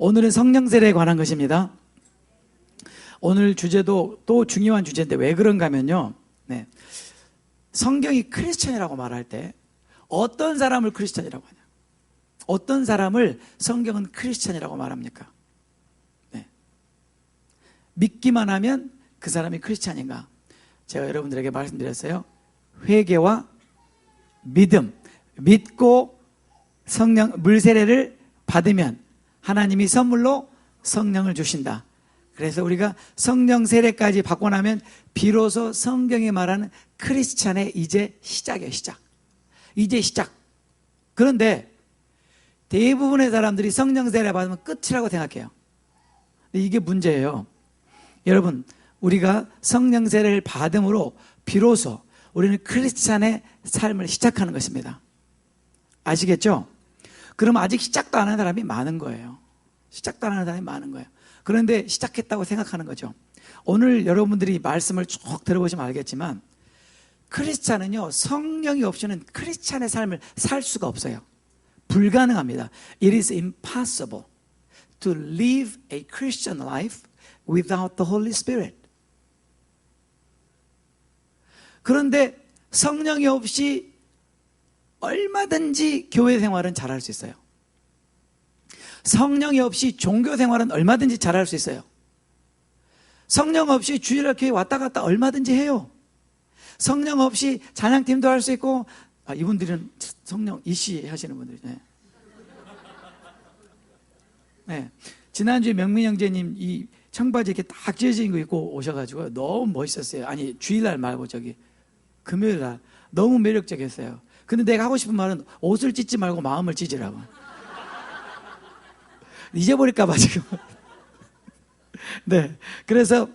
오늘은 성령 세례에 관한 것입니다. 오늘 주제도 또 중요한 주제인데 왜 그런가 하면요, 성경이 크리스천이라고 말할 때 어떤 사람을 크리스천이라고 하냐, 어떤 사람을 성경은 크리스천이라고 말합니까? 믿기만 하면 그 사람이 크리스천인가? 제가 여러분들에게 말씀드렸어요. 회개와 믿음, 믿고 성령 물세례를 받으면 하나님이 선물로 성령을 주신다. 그래서 우리가 성령 세례까지 받고 나면 비로소 성경이 말하는 크리스찬의 이제 시작이에요. 이제 시작. 그런데 대부분의 사람들이 성령 세례 받으면 끝이라고 생각해요. 이게 문제예요. 여러분, 우리가 성령 세례를 받음으로 비로소 우리는 크리스찬의 삶을 시작하는 것입니다. 아시겠죠? 그럼 아직 시작도 안 하는 사람이 많은 거예요. 시작도 안 하는 사람이 많은 거예요. 그런데 시작했다고 생각하는 거죠. 오늘 여러분들이 말씀을 쭉 들어보시면 알겠지만 크리스찬은요, 성령이 없이는 크리스찬의 삶을 살 수가 없어요. 불가능합니다. It is impossible to live a Christian life without the Holy Spirit. 그런데 성령이 없이 얼마든지 교회 생활은 잘할 수 있어요. 성령이 없이 종교 생활은 얼마든지 잘할 수 있어요. 성령 없이 주일날 교회 왔다 갔다 얼마든지 해요. 성령 없이 찬양팀도 할 수 있고, 이분들은 성령 이씨 하시는 분들이죠. 지난주에 명민 형제님 이 청바지 이렇게 딱 찢어진 거 입고 오셔가지고 너무 멋있었어요. 아니, 주일날 말고 금요일날 너무 매력적이었어요. 근데 내가 하고 싶은 말은 옷을 찢지 말고 마음을 찢으라고. 잊어버릴까봐 지금. 그래서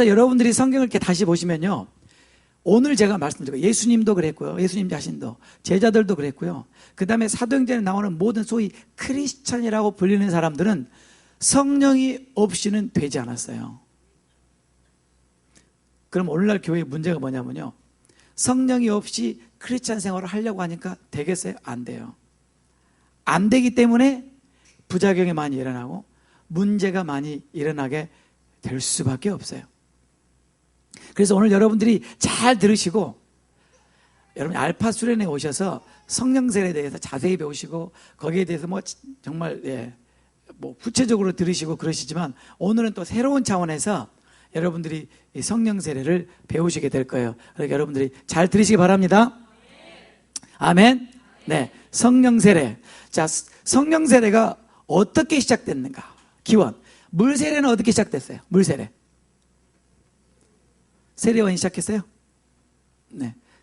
여러분들이 성경을 이렇게 다시 보시면요, 오늘 제가 말씀드리고 예수님도 그랬고요, 예수님 자신도, 제자들도 그랬고요, 그 다음에 사도행전에 나오는 모든 소위 크리스찬이라고 불리는 사람들은 성령이 없이는 되지 않았어요. 그럼 오늘날 교회의 문제가 뭐냐면요, 성령이 없이 크리스찬 생활을 하려고 하니까 되겠어요? 안 돼요. 안 되기 때문에 부작용이 많이 일어나고 문제가 많이 일어나게 될 수밖에 없어요. 그래서 오늘 여러분들이 잘 들으시고, 여러분 알파 수련회에 오셔서 성령 세례에 대해서 자세히 배우시고 거기에 대해서 정말 구체적으로 들으시고 그러시지만, 오늘은 또 새로운 차원에서 여러분들이 이 성령 세례를 배우시게 될 거예요. 그러니까 여러분들이 잘 들으시기 바랍니다. 아멘. 성령 세례. 자, 성령 세례가 어떻게 시작됐는가? 기원. 물 세례는 어떻게 시작됐어요? 물 세례. 세례원이 시작했어요?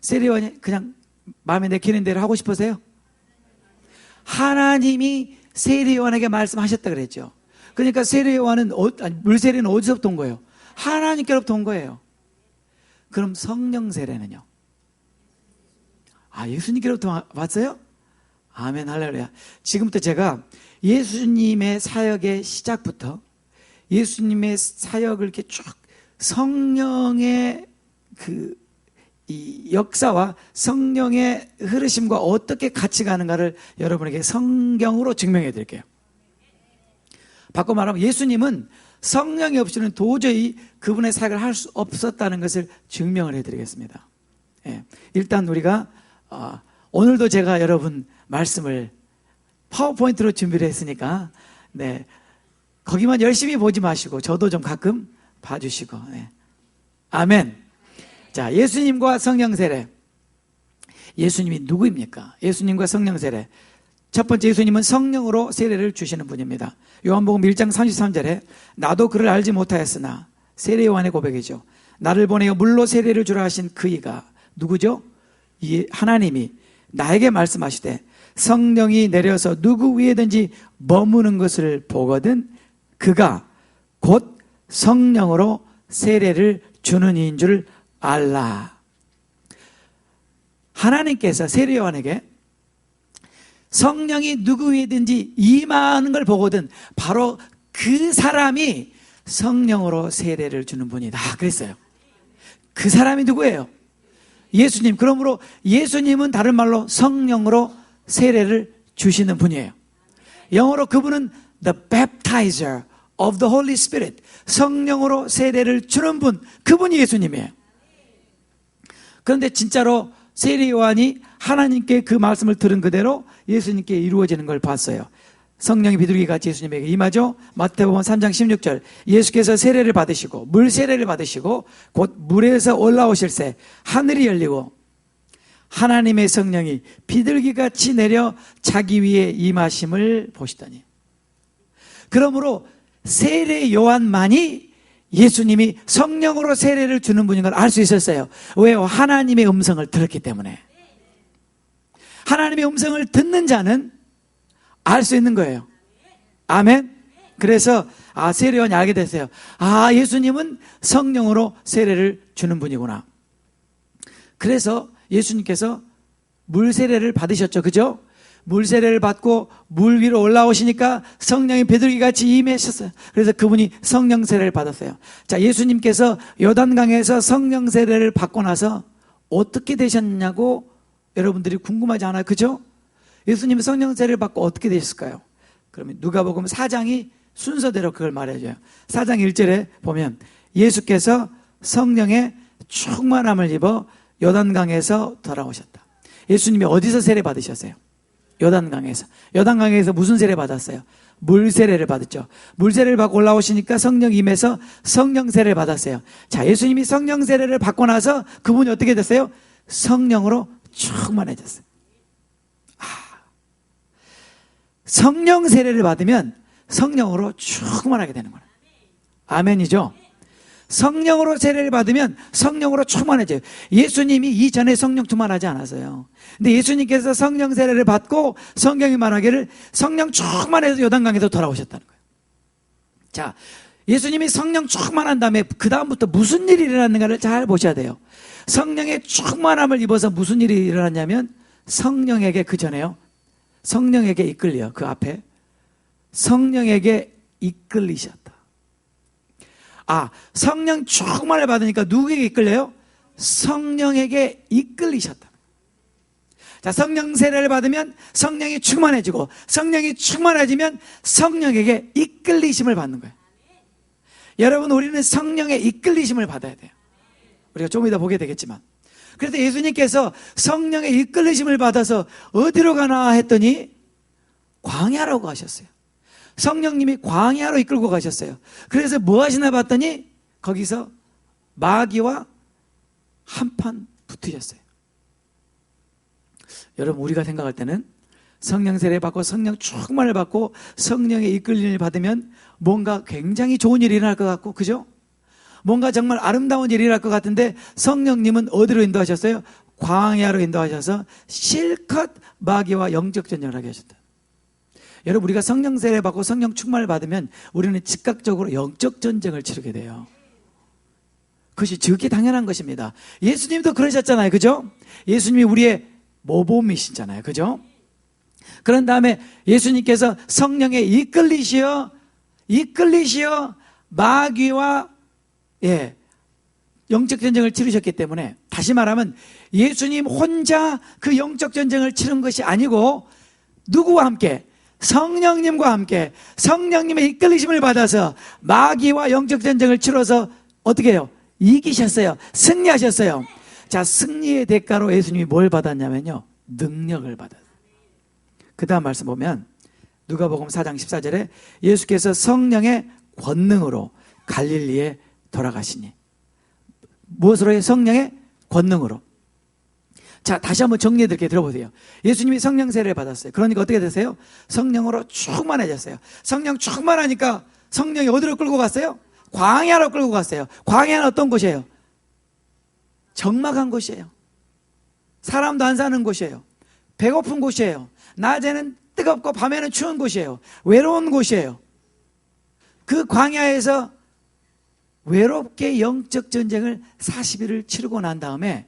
세례원이 그냥 마음에 내키는 대로 하고 싶으세요? 하나님이 세례요한에게 말씀하셨다 그랬죠. 그러니까 세례요한은 물 세례는 어디서부터 온 거예요? 하나님께로부터 온 거예요. 그럼 성령 세례는요? 예수님께로부터 왔어요? 아멘, 할렐루야. 지금부터 제가 예수님의 사역의 시작부터 예수님의 사역을 이렇게 쭉 성령의 이 역사와 성령의 흐르심과 어떻게 같이 가는가를 여러분에게 성경으로 증명해 드릴게요. 바꿔 말하면 예수님은 성령이 없이는 도저히 그분의 사역을 할 수 없었다는 것을 증명을 해 드리겠습니다. 일단 우리가 오늘도 제가 여러분 말씀을 파워포인트로 준비를 했으니까 거기만 열심히 보지 마시고 저도 좀 가끔 봐주시고. 아멘. 자, 예수님과 성령 세례. 예수님이 누구입니까? 예수님과 성령 세례. 첫 번째, 예수님은 성령으로 세례를 주시는 분입니다. 요한복음 1장 33절에 나도 그를 알지 못하였으나, 세례 요한의 고백이죠, 나를 보내어 물로 세례를 주라 하신 그이가 누구죠? 하나님이 나에게 말씀하시되 성령이 내려서 누구 위에든지 머무는 것을 보거든 그가 곧 성령으로 세례를 주는 이인 줄 알라. 하나님께서 세례 요한에게 성령이 누구 위에든지 임하는 걸 보거든 바로 그 사람이 성령으로 세례를 주는 분이다 그랬어요. 그 사람이 누구예요? 예수님. 그러므로 예수님은 다른 말로 성령으로 세례를 주시는 분이에요. 영어로 그분은 the baptizer of the Holy Spirit. 성령으로 세례를 주는 분, 그분이 예수님이에요. 그런데 진짜로 세례 요한이 하나님께 그 말씀을 들은 그대로 예수님께 이루어지는 걸 봤어요. 성령이 비둘기같이 예수님에게 임하죠. 마태복음 3장 16절, 예수께서 세례를 받으시고 물 세례를 받으시고 곧 물에서 올라오실새 하늘이 열리고 하나님의 성령이 비둘기같이 내려 자기 위에 임하심을 보시더니. 그러므로 세례 요한만이 예수님이 성령으로 세례를 주는 분인 걸 알 수 있었어요. 왜요? 하나님의 음성을 들었기 때문에. 하나님의 음성을 듣는 자는 알 수 있는 거예요. 아멘. 그래서 세례 요한이 알게 됐어요. 예수님은 성령으로 세례를 주는 분이구나. 그래서 예수님께서 물 세례를 받으셨죠. 그죠? 물 세례를 받고 물 위로 올라오시니까 성령이 비둘기같이 임하셨어요. 그래서 그분이 성령 세례를 받았어요. 자, 예수님께서 요단강에서 성령 세례를 받고 나서 어떻게 되셨냐고 여러분들이 궁금하지 않아요? 그죠? 예수님이 성령 세례를 받고 어떻게 되셨을까요? 그러면 누가복음 4장이 순서대로 그걸 말해줘요. 4장 1절에 보면 예수께서 성령의 충만함을 입어 요단강에서 돌아오셨다. 예수님이 어디서 세례 받으셨어요? 요단강에서. 요단강에서 무슨 세례 받았어요? 물 세례를 받았죠. 물 세례를 받고 올라오시니까 성령 임해서 성령 세례를 받았어요. 자, 예수님이 성령 세례를 받고 나서 그분이 어떻게 됐어요? 성령으로 충만해졌어요. 성령 세례를 받으면 성령으로 충만하게 되는 거예요. 아멘이죠? 성령으로 세례를 받으면 성령으로 충만해져요. 예수님이 이전에 성령 충만하지 않았어요. 근데 예수님께서 성령 세례를 받고 성경이 말하기를 성령 충만해서 요단강에서 돌아오셨다는 거예요. 자, 예수님이 성령 충만한 다음에 그 다음부터 무슨 일이 일어났는가를 잘 보셔야 돼요. 성령의 충만함을 입어서 무슨 일이 일어났냐면 성령에게 그 전에요. 성령에게 이끌려. 그 앞에 성령에게 이끌리셨다. 성령 충만을 받으니까 누구에게 이끌려요? 성령에게 이끌리셨다. 자, 성령 세례를 받으면 성령이 충만해지고 성령이 충만해지면 성령에게 이끌리심을 받는 거예요. 여러분, 우리는 성령의 이끌리심을 받아야 돼요. 우리가 좀 이따 보게 되겠지만. 그래서 예수님께서 성령의 이끌리심을 받아서 어디로 가나 했더니 광야로 가셨어요. 성령님이 광야로 이끌고 가셨어요. 그래서 뭐 하시나 봤더니 거기서 마귀와 한판 붙으셨어요. 여러분, 우리가 생각할 때는 성령 세례 받고 성령 충만을 받고 성령의 이끌림을 받으면 뭔가 굉장히 좋은 일이 일어날 것 같고, 그죠? 뭔가 정말 아름다운 일이 일어날 것 같은데 성령님은 어디로 인도하셨어요? 광야로 인도하셔서 실컷 마귀와 영적 전쟁을 하게 하셨다. 여러분, 우리가 성령 세례 받고 성령 충만을 받으면 우리는 즉각적으로 영적 전쟁을 치르게 돼요. 그것이 지극히 당연한 것입니다. 예수님도 그러셨잖아요. 그죠? 예수님이 우리의 모범이시잖아요. 그죠? 그런 다음에 예수님께서 성령에 이끌리시어 마귀와 영적 전쟁을 치르셨기 때문에, 다시 말하면 예수님 혼자 그 영적 전쟁을 치른 것이 아니고 누구와 함께? 성령님과 함께 성령님의 이끌리심을 받아서 마귀와 영적 전쟁을 치러서 어떻게 해요? 이기셨어요. 승리하셨어요. 자, 승리의 대가로 예수님이 뭘 받았냐면요, 능력을 받았어요. 그 다음 말씀 보면 누가복음 4장 14절에 예수께서 성령의 권능으로 갈릴리에 돌아가시니. 무엇으로 해요? 성령의 권능으로. 자, 다시 한번 정리해 드릴게요. 들어보세요. 예수님이 성령 세례를 받았어요. 그러니까 어떻게 됐어요? 성령으로 충만해졌어요. 성령 충만하니까 성령이 어디로 끌고 갔어요? 광야로 끌고 갔어요. 광야는 어떤 곳이에요? 적막한 곳이에요. 사람도 안 사는 곳이에요. 배고픈 곳이에요. 낮에는 뜨겁고 밤에는 추운 곳이에요. 외로운 곳이에요. 그 광야에서 외롭게 영적 전쟁을 40일을 치르고 난 다음에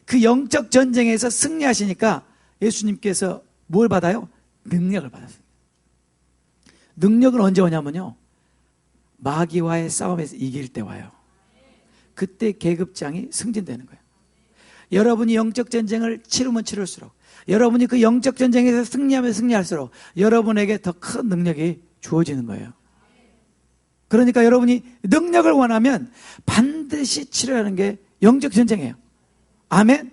그 영적 전쟁에서 승리하시니까 예수님께서 뭘 받아요? 능력을 받았어요. 능력은 언제 오냐면요, 마귀와의 싸움에서 이길 때 와요. 그때 계급장이 승진되는 거예요. 여러분이 영적 전쟁을 치르면 치를수록, 여러분이 그 영적 전쟁에서 승리하면 승리할수록 여러분에게 더 큰 능력이 주어지는 거예요. 그러니까 여러분이 능력을 원하면 반드시 치러야 하는 게 영적 전쟁이에요. 아멘?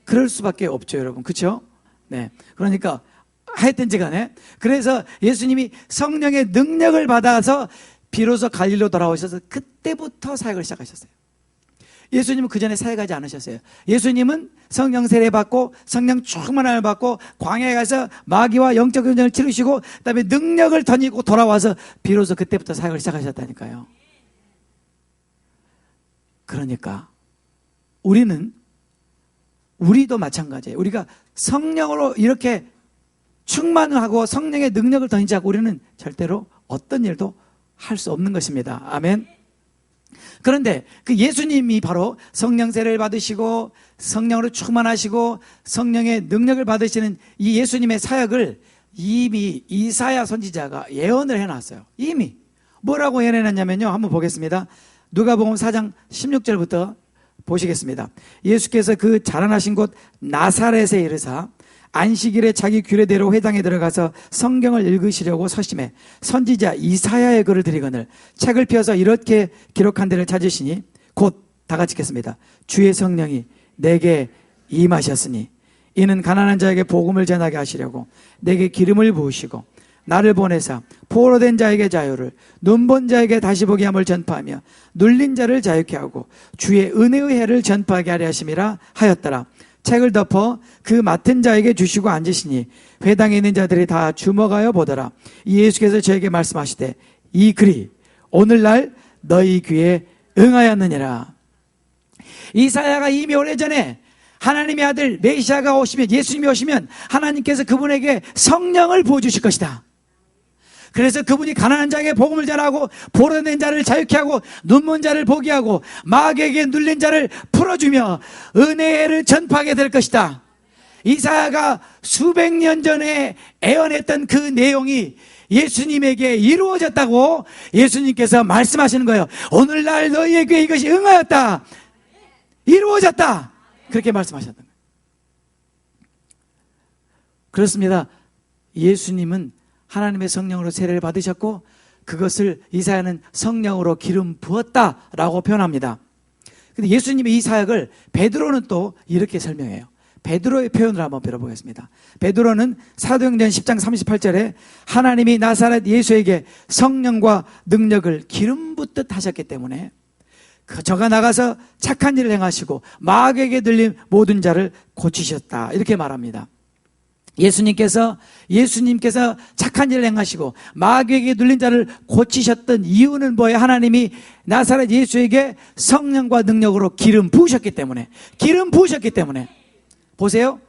그럴 수밖에 없죠, 여러분. 그렇죠? 네. 그러니까 하여튼지 간에, 그래서 예수님이 성령의 능력을 받아서 비로소 갈릴리로 돌아오셔서 그때부터 사역을 시작하셨어요. 예수님은 그 전에 사역하지 않으셨어요. 예수님은 성령 세례 받고 성령 충만함을 받고 광야에 가서 마귀와 영적 전쟁을 치르시고 그다음에 능력을 던지고 돌아와서 비로소 그때부터 사역을 시작하셨다니까요. 그러니까 우리도 마찬가지예요. 우리가 성령으로 이렇게 충만하고 성령의 능력을 던지지 않고 우리는 절대로 어떤 일도 할 수 없는 것입니다. 아멘. 그런데 그 예수님이 바로 성령 세례를 받으시고 성령으로 충만하시고 성령의 능력을 받으시는 이 예수님의 사역을 이미 이사야 선지자가 예언을 해놨어요. 이미 뭐라고 예언해놨냐면요, 한번 보겠습니다. 누가복음 4장 16절부터 보시겠습니다. 예수께서 그 자라나신 곳 나사렛에 이르사 안식일에 자기 규례대로 회당에 들어가서 성경을 읽으시려고 서심해 선지자 이사야의 글을 드리거늘 책을 펴서 이렇게 기록한 데를 찾으시니 곧 다 같이 읽겠습니다. 주의 성령이 내게 임하셨으니 이는 가난한 자에게 복음을 전하게 하시려고 내게 기름을 부으시고 나를 보내사 포로된 자에게 자유를, 눈본 자에게 다시 보게 함을 전파하며 눌린 자를 자유케 하고 주의 은혜의 해를 전파하게 하려 하심이라 하였더라. 책을 덮어 그 맡은 자에게 주시고 앉으시니 회당에 있는 자들이 다 주목하여 보더라. 예수께서 저에게 말씀하시되 이 글이 오늘날 너희 귀에 응하였느니라. 이사야가 이미 오래전에 하나님의 아들 메시아가 오시면, 예수님이 오시면 하나님께서 그분에게 성령을 부어주실 것이다. 그래서 그분이 가난한 자에게 복음을 전하고 포로된 자를 자유케 하고 눈먼 자를 보게 하고 마귀에게 눌린 자를 풀어주며 은혜를 전파하게 될 것이다. 이사야가 수백 년 전에 애언했던 그 내용이 예수님에게 이루어졌다고 예수님께서 말씀하시는 거예요. 오늘날 너희에게 이것이 응하였다. 이루어졌다. 그렇게 말씀하셨던 거예요. 그렇습니다. 예수님은 하나님의 성령으로 세례를 받으셨고 그것을 이사야는 성령으로 기름 부었다라고 표현합니다. 근데 예수님의 이 사역을 베드로는 또 이렇게 설명해요. 베드로의 표현을 한번 들어보겠습니다. 베드로는 사도행전 10장 38절에 하나님이 나사렛 예수에게 성령과 능력을 기름 붓듯 하셨기 때문에 저가 나가서 착한 일을 행하시고 마귀에게 들린 모든 자를 고치셨다, 이렇게 말합니다. 예수님께서 착한 일을 행하시고 마귀에게 눌린 자를 고치셨던 이유는 뭐예요? 하나님이 나사렛 예수에게 성령과 능력으로 기름 부으셨기 때문에. 보세요.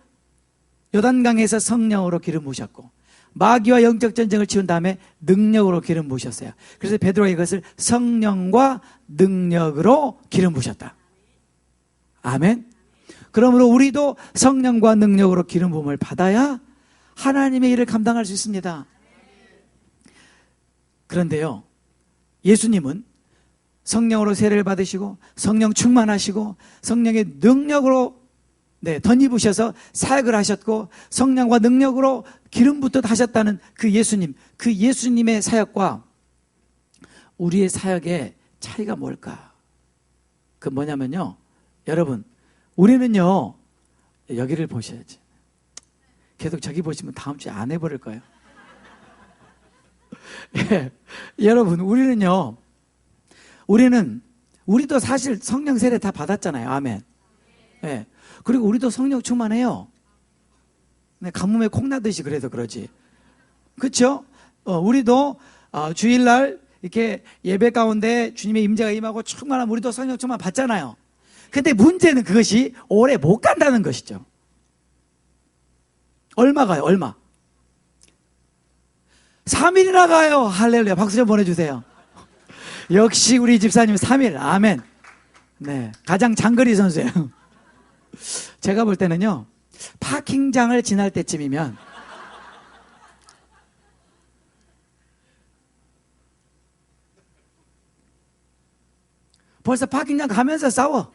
요단강에서 성령으로 기름 부으셨고 마귀와 영적 전쟁을 치운 다음에 능력으로 기름 부으셨어요. 그래서 베드로가 이것을 성령과 능력으로 기름 부으셨다. 아멘. 그러므로 우리도 성령과 능력으로 기름 부음을 받아야 하나님의 일을 감당할 수 있습니다. 그런데요, 예수님은 성령으로 세례를 받으시고 성령 충만하시고 성령의 능력으로 덧입으셔서 사역을 하셨고 성령과 능력으로 기름 붓듯 하셨다는 그 예수님의 사역과 우리의 사역의 차이가 뭘까? 그 뭐냐면요, 여러분, 우리는요, 여기를 보셔야지. 계속 저기 보시면 다음 주에 안 해버릴 거예요. 예, 여러분, 우리도 사실 성령 세례 다 받았잖아요. 아멘. 예, 그리고 우리도 성령 충만해요. 가뭄에 콩나듯이 그래도 그러지. 그렇죠? 우리도 주일날 이렇게 예배 가운데 주님의 임재가 임하고 충만한 우리도 성령 충만 받잖아요. 근데 문제는 그것이 오래 못 간다는 것이죠. 얼마 가요? 얼마? 3일이나 가요. 할렐루야. 박수 좀 보내주세요. 역시 우리 집사님 3일. 아멘. 네, 가장 장거리 선수예요. 제가 볼 때는요, 파킹장을 지날 때쯤이면 벌써 파킹장 가면서 싸워.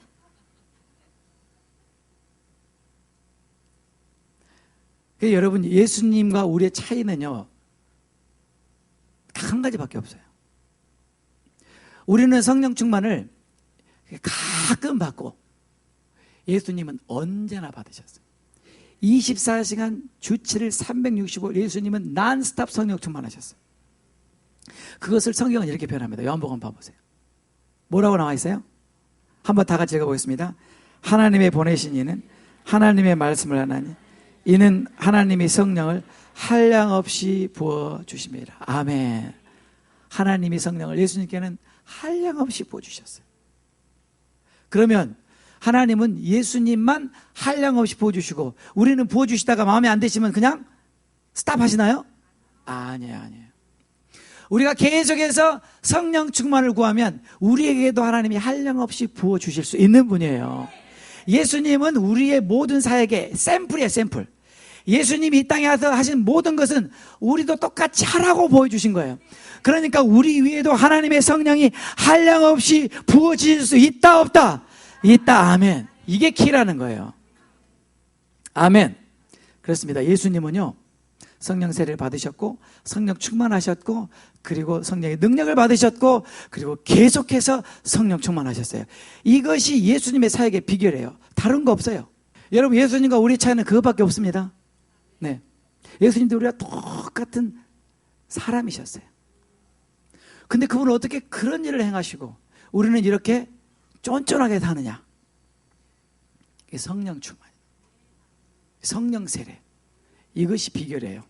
그래서 여러분, 예수님과 우리의 차이는요, 딱 한 가지밖에 없어요. 우리는 성령 충만을 가끔 받고, 예수님은 언제나 받으셨어요. 24시간 주 7일 365일 예수님은 난스톱 성령 충만하셨어요. 그것을 성경은 이렇게 표현합니다. 요한복음 봐보세요. 뭐라고 나와 있어요? 한번 다 같이 읽어보겠습니다. 하나님의 보내신 이는 하나님의 말씀을 하나니 이는 하나님이 성령을 한량없이 부어주심이라. 아멘. 하나님이 성령을 예수님께는 한량없이 부어주셨어요. 그러면 하나님은 예수님만 한량없이 부어주시고 우리는 부어주시다가 마음에 안 드시면 그냥 스탑하시나요? 아니에요. 우리가 계속해서 성령 충만을 구하면 우리에게도 하나님이 한량없이 부어주실 수 있는 분이에요. 예수님은 우리의 모든 사역의 샘플이에요. 샘플. 예수님이 이 땅에 와서 하신 모든 것은 우리도 똑같이 하라고 보여주신 거예요. 그러니까 우리 위에도 하나님의 성령이 한량없이 부어질 수 있다 없다? 있다. 아멘. 이게 키라는 거예요. 아멘. 그렇습니다. 예수님은요, 성령 세례를 받으셨고 성령 충만하셨고 그리고 성령의 능력을 받으셨고 그리고 계속해서 성령 충만하셨어요. 이것이 예수님의 사역의 비결이에요. 다른 거 없어요. 여러분, 예수님과 우리 차이는 그것밖에 없습니다. 네, 예수님도 우리가 똑같은 사람이셨어요. 근데 그분은 어떻게 그런 일을 행하시고 우리는 이렇게 쫀쫀하게 사느냐? 성령 충만, 성령 세례, 이것이 비결이에요.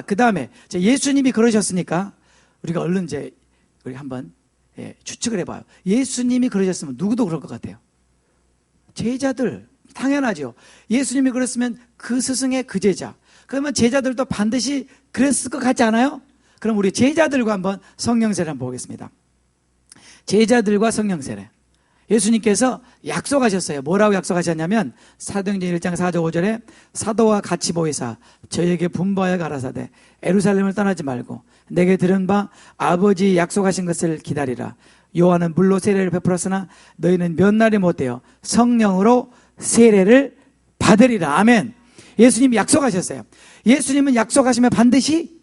그 다음에 예수님이 그러셨으니까 우리가 얼른 우리 한번 추측을 해봐요. 예수님이 그러셨으면 누구도 그럴 것 같아요. 제자들, 당연하죠. 예수님이 그랬으면 그 스승의 그 제자, 그러면 제자들도 반드시 그랬을 것 같지 않아요? 그럼 우리 제자들과 한번 성령 세례 한번 보겠습니다. 제자들과 성령 세례. 예수님께서 약속하셨어요. 뭐라고 약속하셨냐면 사도행전 1장 4절 5절에 사도와 같이 보이사 저에게 분부하여 가라사대 예루살렘을 떠나지 말고 내게 들은 바 아버지 약속하신 것을 기다리라. 요한은 물로 세례를 베풀었으나 너희는 몇 날이 못되어 성령으로 세례를 받으리라. 아멘. 예수님이 약속하셨어요. 예수님은 약속하시면 반드시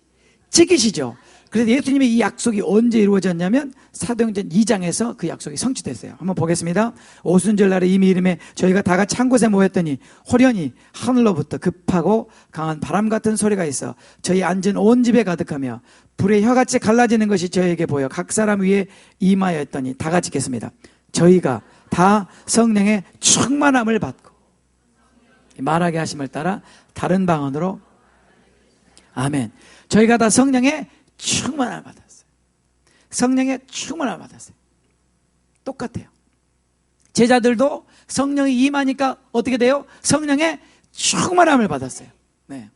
지키시죠. 그래서 예수님의 이 약속이 언제 이루어졌냐면 사도행전 2장에서 그 약속이 성취됐어요. 한번 보겠습니다. 오순절 날에 이미 이름에 저희가 다 같이 한 곳에 모였더니 호련히 하늘로부터 급하고 강한 바람 같은 소리가 있어 저희 앉은 온 집에 가득하며 불의 혀같이 갈라지는 것이 저에게 보여 각 사람 위에 임하였더니 다 같이 읽겠습니다. 저희가 다 성령의 충만함을 받고 말하게 하심을 따라 다른 방언으로 아멘. 저희가 다 성령의 충만함을 받았어요. 성령의 충만함을 받았어요. 똑같아요. 제자들도 성령이 임하니까 어떻게 돼요? 성령의 충만함을 받았어요. 네.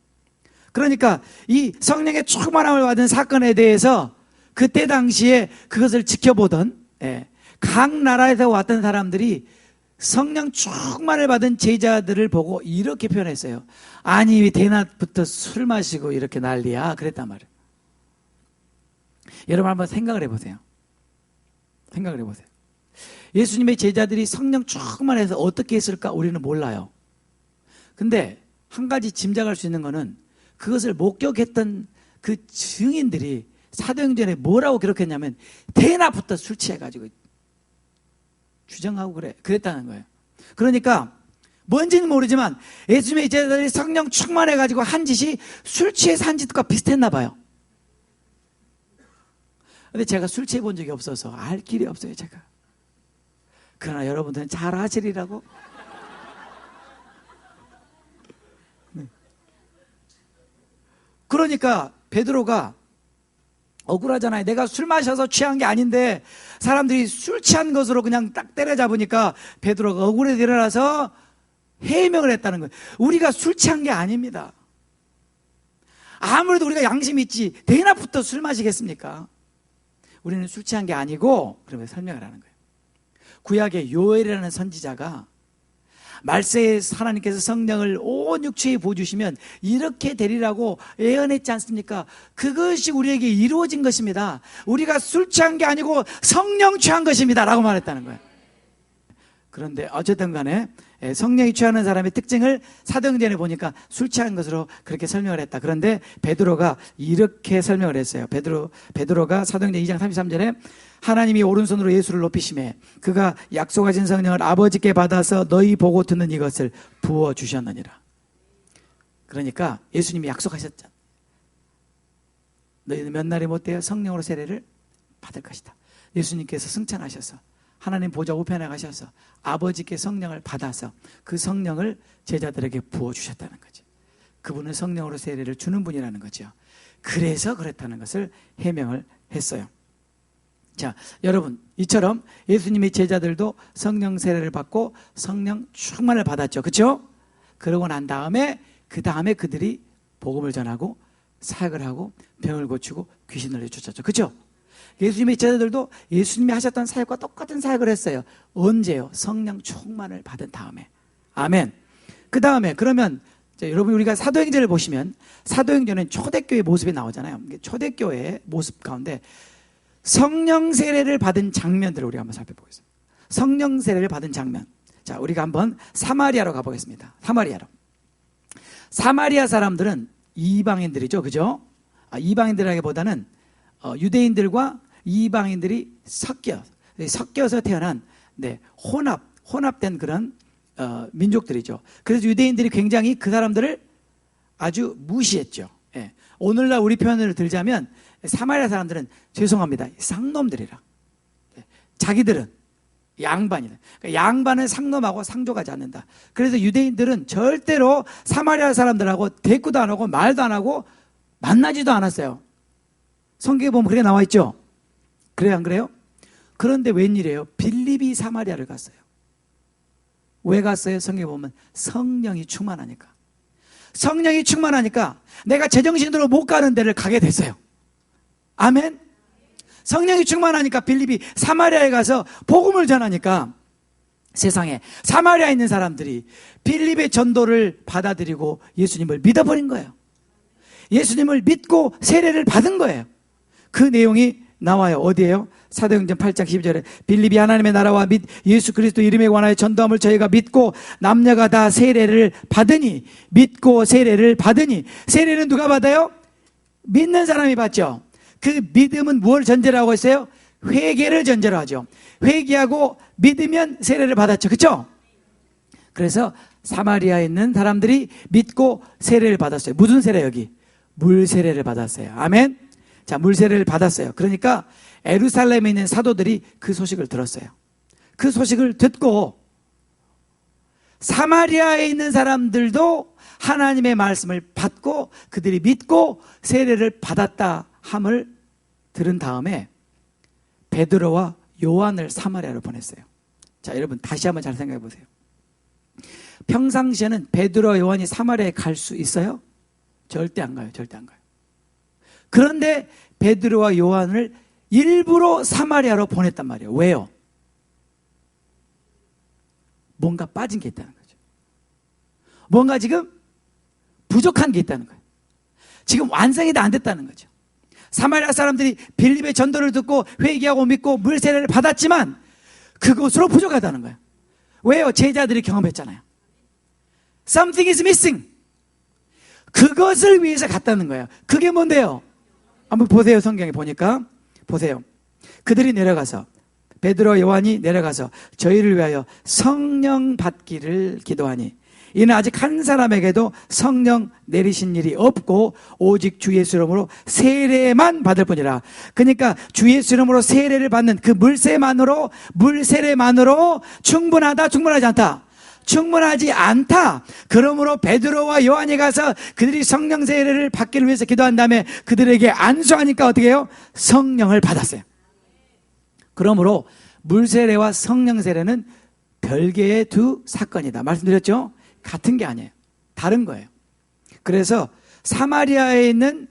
그러니까 이 성령의 충만함을 받은 사건에 대해서 그때 당시에 그것을 지켜보던 각 나라에서 왔던 사람들이 성령 충만을 받은 제자들을 보고 이렇게 표현했어요. 아니, 대낮부터 술 마시고 이렇게 난리야. 그랬단 말이에요. 여러분 한번 생각을 해보세요. 생각을 해보세요. 예수님의 제자들이 성령 충만해서 어떻게 했을까 우리는 몰라요. 근데 한 가지 짐작할 수 있는 거는 그것을 목격했던 그 증인들이 사도행전에 뭐라고 기록했냐면 대낮부터 술 취해가지고 주장하고 그랬다는 거예요. 그러니까 뭔지는 모르지만 예수님의 제자들이 성령 충만해가지고 한 짓이 술 취해서 한 짓과 비슷했나 봐요. 근데 제가 술 취해 본 적이 없어서 알 길이 없어요, 제가. 그러나 여러분들은 잘 아시리라고. 네. 그러니까 베드로가 억울하잖아요. 내가 술 마셔서 취한 게 아닌데 사람들이 술 취한 것으로 그냥 딱 때려잡으니까 베드로가 억울해서 일어나서 해명을 했다는 거예요. 우리가 술 취한 게 아닙니다. 아무래도 우리가 양심이 있지 대낮부터 술 마시겠습니까? 우리는 술 취한 게 아니고, 그러면 설명을 하는 거예요. 구약의 요엘이라는 선지자가 말세에 하나님께서 성령을 온 육체에 부어주시면 이렇게 되리라고 예언했지 않습니까? 그것이 우리에게 이루어진 것입니다. 우리가 술 취한 게 아니고 성령 취한 것입니다 라고 말했다는 거예요. 그런데 어쨌든 간에 성령이 취하는 사람의 특징을 사도행전에 보니까 술 취한 것으로 그렇게 설명을 했다. 그런데 베드로가 이렇게 설명을 했어요. 베드로가 사도행전 2장 33절에 하나님이 오른손으로 예수를 높이시매 그가 약속하신 성령을 아버지께 받아서 너희 보고 듣는 이것을 부어주셨느니라. 그러니까 예수님이 약속하셨잖아. 너희는 몇 날이 못되어 성령으로 세례를 받을 것이다. 예수님께서 승천하셔서 하나님 보좌 우편에 가셔서 아버지께 성령을 받아서 그 성령을 제자들에게 부어주셨다는 거죠. 그분은 성령으로 세례를 주는 분이라는 거죠. 그래서 그렇다는 것을 해명을 했어요. 자, 여러분, 이처럼 예수님의 제자들도 성령 세례를 받고 성령 충만을 받았죠. 그렇죠? 그러고 난 다음에 그들이 복음을 전하고 사역을 하고 병을 고치고 귀신을 내쫓았죠. 그렇죠? 예수님의 제자들도 예수님이 하셨던 사역과 똑같은 사역을 했어요. 언제요? 성령 충만을 받은 다음에. 아멘. 그 다음에 그러면 여러분 우리가 사도행전을 보시면 사도행전은 초대교회 모습이 나오잖아요. 초대교회의 모습 가운데 성령 세례를 받은 장면들을 우리가 한번 살펴보겠습니다. 성령 세례를 받은 장면. 자, 우리가 한번 사마리아로 가보겠습니다. 사마리아 사람들은 이방인들이죠. 그죠? 이방인들이라기보다는 유대인들과 이방인들이 섞여서 태어난 혼합된 그런 민족들이죠. 그래서 유대인들이 굉장히 그 사람들을 아주 무시했죠. 예. 오늘날 우리 표현을 들자면 사마리아 사람들은 죄송합니다. 쌍놈들이라. 자기들은 양반이다. 그러니까 양반은 상놈하고 상종하지 않는다. 그래서 유대인들은 절대로 사마리아 사람들하고 대꾸도 안 하고 말도 안 하고 만나지도 않았어요. 성경에 보면 그렇게 나와 있죠. 그래요, 안 그래요? 그런데 웬일이에요? 빌립이 사마리아를 갔어요. 왜 갔어요? 성경에 보면 성령이 충만하니까. 성령이 충만하니까 내가 제정신으로 못 가는 데를 가게 됐어요. 아멘. 성령이 충만하니까 빌립이 사마리아에 가서 복음을 전하니까 세상에 사마리아에 있는 사람들이 빌립의 전도를 받아들이고 예수님을 믿어버린 거예요. 예수님을 믿고 세례를 받은 거예요. 그 내용이 나와요. 어디에요? 사도행전 8장 12절에 빌립이 하나님의 나라와 및 예수 그리스도 이름에 관하여 전도함을 저희가 믿고 남녀가 다 세례를 받으니 세례는 누가 받아요? 믿는 사람이 받죠. 그 믿음은 무엇을 전제로 하고 있어요? 회개를 전제로 하죠. 회개하고 믿으면 세례를 받았죠. 그렇죠? 그래서 사마리아에 있는 사람들이 믿고 세례를 받았어요. 무슨 세례 여기? 물 세례를 받았어요. 아멘. 자, 물 세례를 받았어요. 그러니까 예루살렘에 있는 사도들이 그 소식을 들었어요. 그 소식을 듣고 사마리아에 있는 사람들도 하나님의 말씀을 받고 그들이 믿고 세례를 받았다 함을 들은 다음에 베드로와 요한을 사마리아로 보냈어요. 자, 여러분 다시 한번 잘 생각해 보세요. 평상시에는 베드로와 요한이 사마리아에 갈 수 있어요? 절대 안 가요. 그런데 베드로와 요한을 일부러 사마리아로 보냈단 말이에요. 왜요? 뭔가 빠진 게 있다는 거죠. 뭔가 지금 부족한 게 있다는 거예요. 지금 완성이 다 안 됐다는 거죠. 사마리아 사람들이 빌립의 전도를 듣고 회개하고 믿고 물세례를 받았지만 그것으로 부족하다는 거예요. 왜요? 제자들이 경험했잖아요. Something is missing. 그것을 위해서 갔다는 거예요. 그게 뭔데요? 한번 보세요. 성경에 보니까 보세요. 그들이 내려가서 베드로 요한이 내려가서 저희를 위하여 성령 받기를 기도하니 이는 아직 한 사람에게도 성령 내리신 일이 없고 오직 주 예수 이름으로 세례만 받을 뿐이라. 그러니까 주 예수 이름으로 세례를 받는 그 물세례만으로 충분하다, 충분하지 않다? 충분하지 않다. 그러므로 베드로와 요한이 가서 그들이 성령 세례를 받기를 위해서 기도한 다음에 그들에게 안수하니까 어떻게 해요? 성령을 받았어요. 그러므로 물세례와 성령 세례는 별개의 두 사건이다. 말씀드렸죠? 같은 게 아니에요. 다른 거예요. 그래서 사마리아에 있는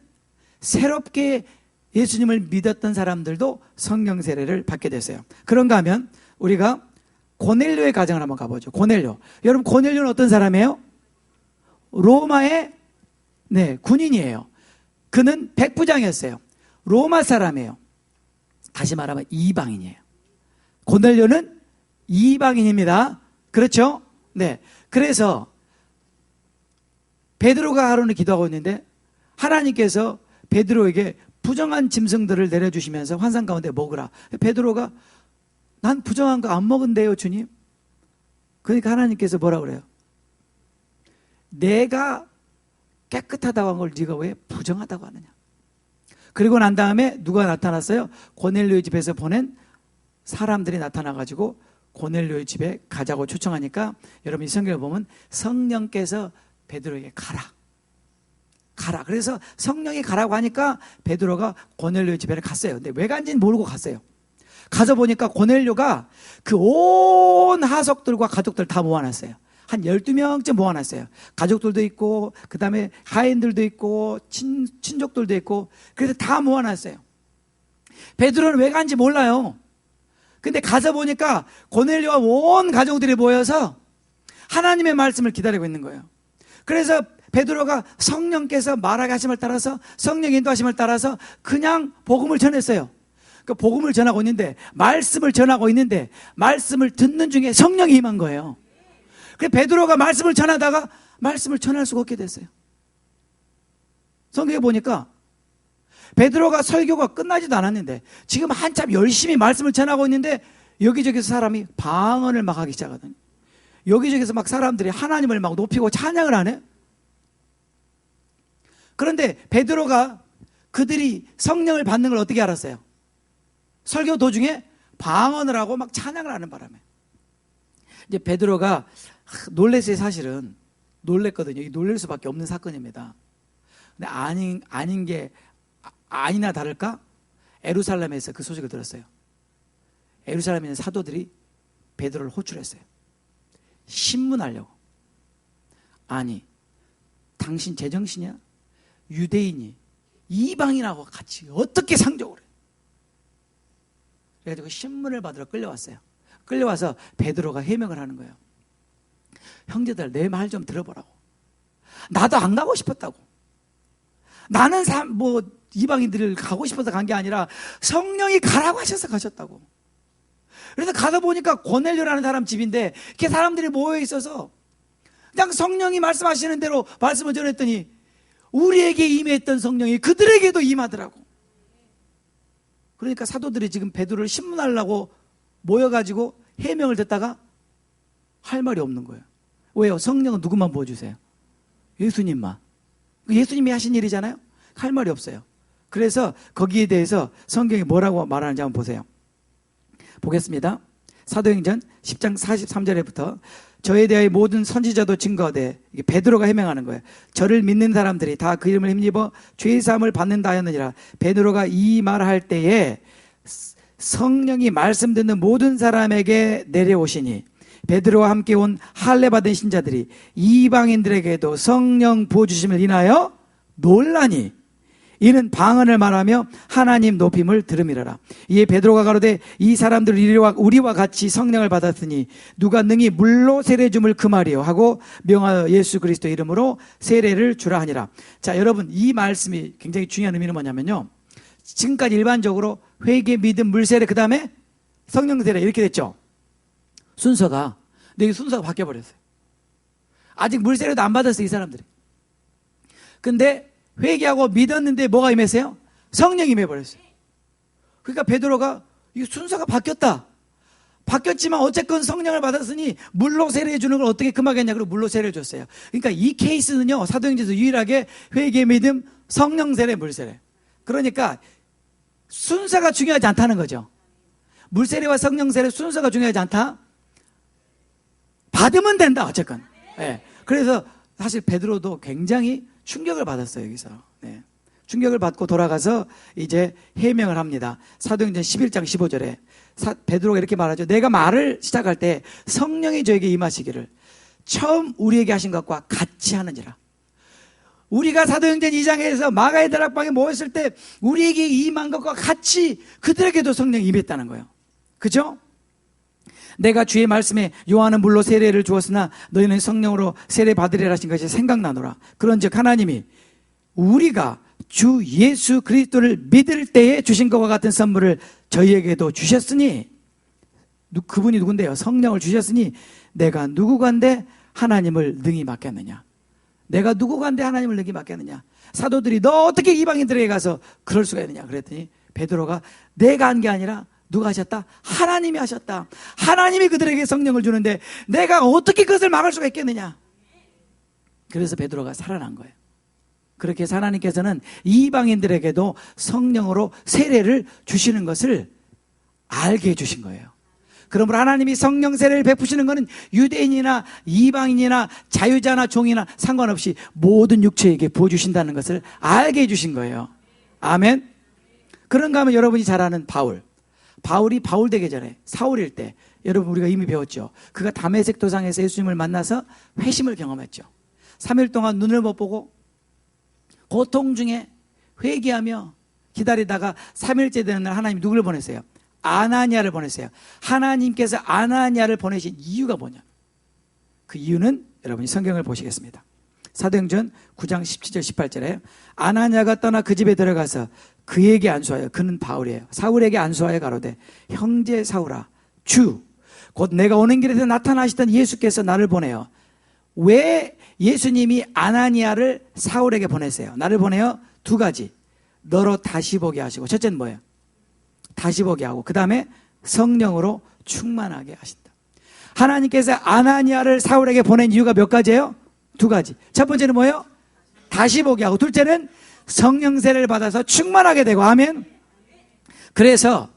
새롭게 예수님을 믿었던 사람들도 성령 세례를 받게 됐어요. 그런가 하면 우리가 고넬료의 가정을 한번 가보죠. 고넬료. 여러분 고넬료는 어떤 사람이에요? 로마의 군인이에요. 그는 백부장이었어요. 로마 사람이에요. 다시 말하면 이방인이에요. 고넬료는 이방인입니다. 그렇죠? 네. 그래서 베드로가 하루는 기도하고 있는데 하나님께서 베드로에게 부정한 짐승들을 내려주시면서 환상 가운데 먹으라. 베드로가 난 부정한 거 안 먹은대요, 주님. 그러니까 하나님께서 뭐라 그래요? 내가 깨끗하다고 한 걸 네가 왜 부정하다고 하느냐. 그리고 난 다음에 누가 나타났어요? 고넬료의 집에서 보낸 사람들이 나타나가지고 고넬료의 집에 가자고 초청하니까 여러분 이 성경을 보면 성령께서 베드로에게 가라. 그래서 성령이 가라고 하니까 베드로가 고넬료의 집에 갔어요. 근데 왜 간지는 모르고 갔어요. 가서 보니까 고넬료가 그 온 하석들과 가족들 다 모아놨어요. 한 12명쯤 모아놨어요. 가족들도 있고 그 다음에 하인들도 있고 친족들도 있고 그래서 다 모아놨어요. 베드로는 왜 간지 몰라요. 근데 가서 보니까 고넬료와 온 가족들이 모여서 하나님의 말씀을 기다리고 있는 거예요. 그래서 베드로가 성령께서 말하게 하심을 따라서 성령 인도하심을 따라서 그냥 복음을 전했어요. 그 복음을 전하고 있는데 말씀을 전하고 있는데 말씀을 듣는 중에 성령이 임한 거예요. 그래서 베드로가 말씀을 전하다가 말씀을 전할 수가 없게 됐어요. 성경에 보니까 베드로가 설교가 끝나지도 않았는데 지금 한참 열심히 말씀을 전하고 있는데 여기저기서 사람이 방언을 막 하기 시작하거든요. 여기저기서 막 사람들이 하나님을 막 높이고 찬양을 하네. 그런데 베드로가 그들이 성령을 받는 걸 어떻게 알았어요? 설교 도중에 방언을 하고 막 찬양을 하는 바람에 이제 베드로가 놀랬어요. 사실은 놀랬거든요. 놀랄 수밖에 없는 사건입니다. 근데 아닌 게 아니나 다를까 에루살렘에서 그 소식을 들었어요. 에루살렘에 있는 사도들이 베드로를 호출했어요. 신문하려고. 아니 당신 제정신이야? 유대인이 이방인하고 같이 어떻게 상종을 해? 그래가지고 신문을 받으러 끌려왔어요. 끌려와서 베드로가 해명을 하는 거예요. 형제들 내 말 좀 들어보라고. 나도 안 가고 싶었다고. 나는 이방인들을 가고 싶어서 간 게 아니라 성령이 가라고 하셔서 가셨다고. 그래서 가서 보니까 고넬료라는 사람 집인데 이렇게 사람들이 모여 있어서 그냥 성령이 말씀하시는 대로 말씀을 전했더니 우리에게 임했던 성령이 그들에게도 임하더라고. 그러니까 사도들이 지금 베드로를 신문하려고 모여가지고 해명을 듣다가 할 말이 없는 거예요. 왜요? 성령은 누구만 보여주세요? 예수님만. 예수님이 하신 일이잖아요. 할 말이 없어요. 그래서 거기에 대해서 성경이 뭐라고 말하는지 한번 보세요. 보겠습니다. 사도행전 10장 43절에부터 저에 대하여 모든 선지자도 증거하되 이게 베드로가 해명하는 거예요. 저를 믿는 사람들이 다 그 이름을 힘입어 죄 사함을 받는다 하였느니라. 베드로가 이 말할 때에 성령이 말씀 듣는 모든 사람에게 내려오시니 베드로와 함께 온 할례 받은 신자들이 이방인들에게도 성령 부어주심을 인하여 놀라니 이는 방언을 말하며 하나님 높임을 들음이라라. 이에 베드로가 가로되 이 사람들 우리와 같이 성령을 받았으니 누가 능히 물로 세례 줌을 금하리요 하고 명하여 예수 그리스도 이름으로 세례를 주라 하니라. 자, 여러분 이 말씀이 굉장히 중요한 의미는 뭐냐면요. 지금까지 일반적으로 회개, 믿음, 물세례 그 다음에 성령 세례 이렇게 됐죠. 순서가. 근데 이 순서가 바뀌어버렸어요. 아직 물세례도 안 받았어요, 이 사람들이. 근데 회개하고 믿었는데 뭐가 임했어요? 성령이 임해버렸어요. 그러니까 베드로가 이 순서가 바뀌었다. 바뀌었지만 어쨌건 성령을 받았으니 물로 세례해 주는 걸 어떻게 금하겠냐. 그리고 물로 세례해 줬어요. 그러니까 이 케이스는요, 사도행전에서 유일하게 회개, 믿음, 성령 세례, 물 세례. 그러니까 순서가 중요하지 않다는 거죠. 물 세례와 성령 세례 순서가 중요하지 않다. 받으면 된다, 어쨌건. 네. 그래서 사실 베드로도 굉장히 충격을 받았어요, 여기서. 네. 충격을 받고 돌아가서 이제 해명을 합니다. 사도행전 11장 15절에 베드로가 이렇게 말하죠. 내가 말을 시작할 때 성령이 저에게 임하시기를 처음 우리에게 하신 것과 같이 하느니라. 우리가 사도행전 2장에서 마가의 다락방에 모였을 때 우리에게 임한 것과 같이 그들에게도 성령이 임했다는 거예요. 그죠? 내가 주의 말씀에 요한은 물로 세례를 주었으나 너희는 성령으로 세례 받으리라 하신 것이 생각나노라. 그런즉 하나님이 우리가 주 예수 그리스도를 믿을 때에 주신 것과 같은 선물을 저희에게도 주셨으니 그분이 누군데요? 성령을 주셨으니 내가 누구간데 하나님을 능히 맡겠느냐? 내가 누구간데 하나님을 능히 맡겠느냐? 사도들이 너 어떻게 이방인들에게 가서 그럴 수가 있느냐? 그랬더니 베드로가 내가 한 게 아니라 누가 하셨다? 하나님이 하셨다. 하나님이 그들에게 성령을 주는데 내가 어떻게 그것을 막을 수가 있겠느냐? 그래서 베드로가 살아난 거예요. 그렇게 해서 하나님께서는 이방인들에게도 성령으로 세례를 주시는 것을 알게 해주신 거예요. 그러므로 하나님이 성령 세례를 베푸시는 것은 유대인이나 이방인이나 자유자나 종이나 상관없이 모든 육체에게 부어주신다는 것을 알게 해주신 거예요. 아멘. 그런가 하면 여러분이 잘 아는 바울이 바울 되기 전에 사울일 때 여러분 우리가 이미 배웠죠. 그가 다메섹 도상에서 예수님을 만나서 회심을 경험했죠. 3일 동안 눈을 못 보고 고통 중에 회개하며 기다리다가 3일째 되는 날 하나님이 누구를 보냈어요? 아나니아를 보냈어요. 하나님께서 아나니아를 보내신 이유가 뭐냐? 그 이유는 여러분이 성경을 보시겠습니다. 사도행전 9장 17절 18절에 아나니아가 떠나 그 집에 들어가서 그에게 안수하여, 그는 바울이에요. 사울에게 안수하여 가로되 형제 사울아 주 곧 내가 오는 길에서 나타나시던 예수께서 나를 보내요. 왜 예수님이 아나니아를 사울에게 보냈어요? 나를 보내요. 두 가지. 너로 다시 보게 하시고, 첫째는 뭐예요? 다시 보게 하고, 그 다음에 성령으로 충만하게 하신다. 하나님께서 아나니아를 사울에게 보낸 이유가 몇 가지예요? 두 가지. 첫 번째는 뭐예요? 다시 보게 하고, 둘째는 성령 세례를 받아서 충만하게 되고. 아멘. 그래서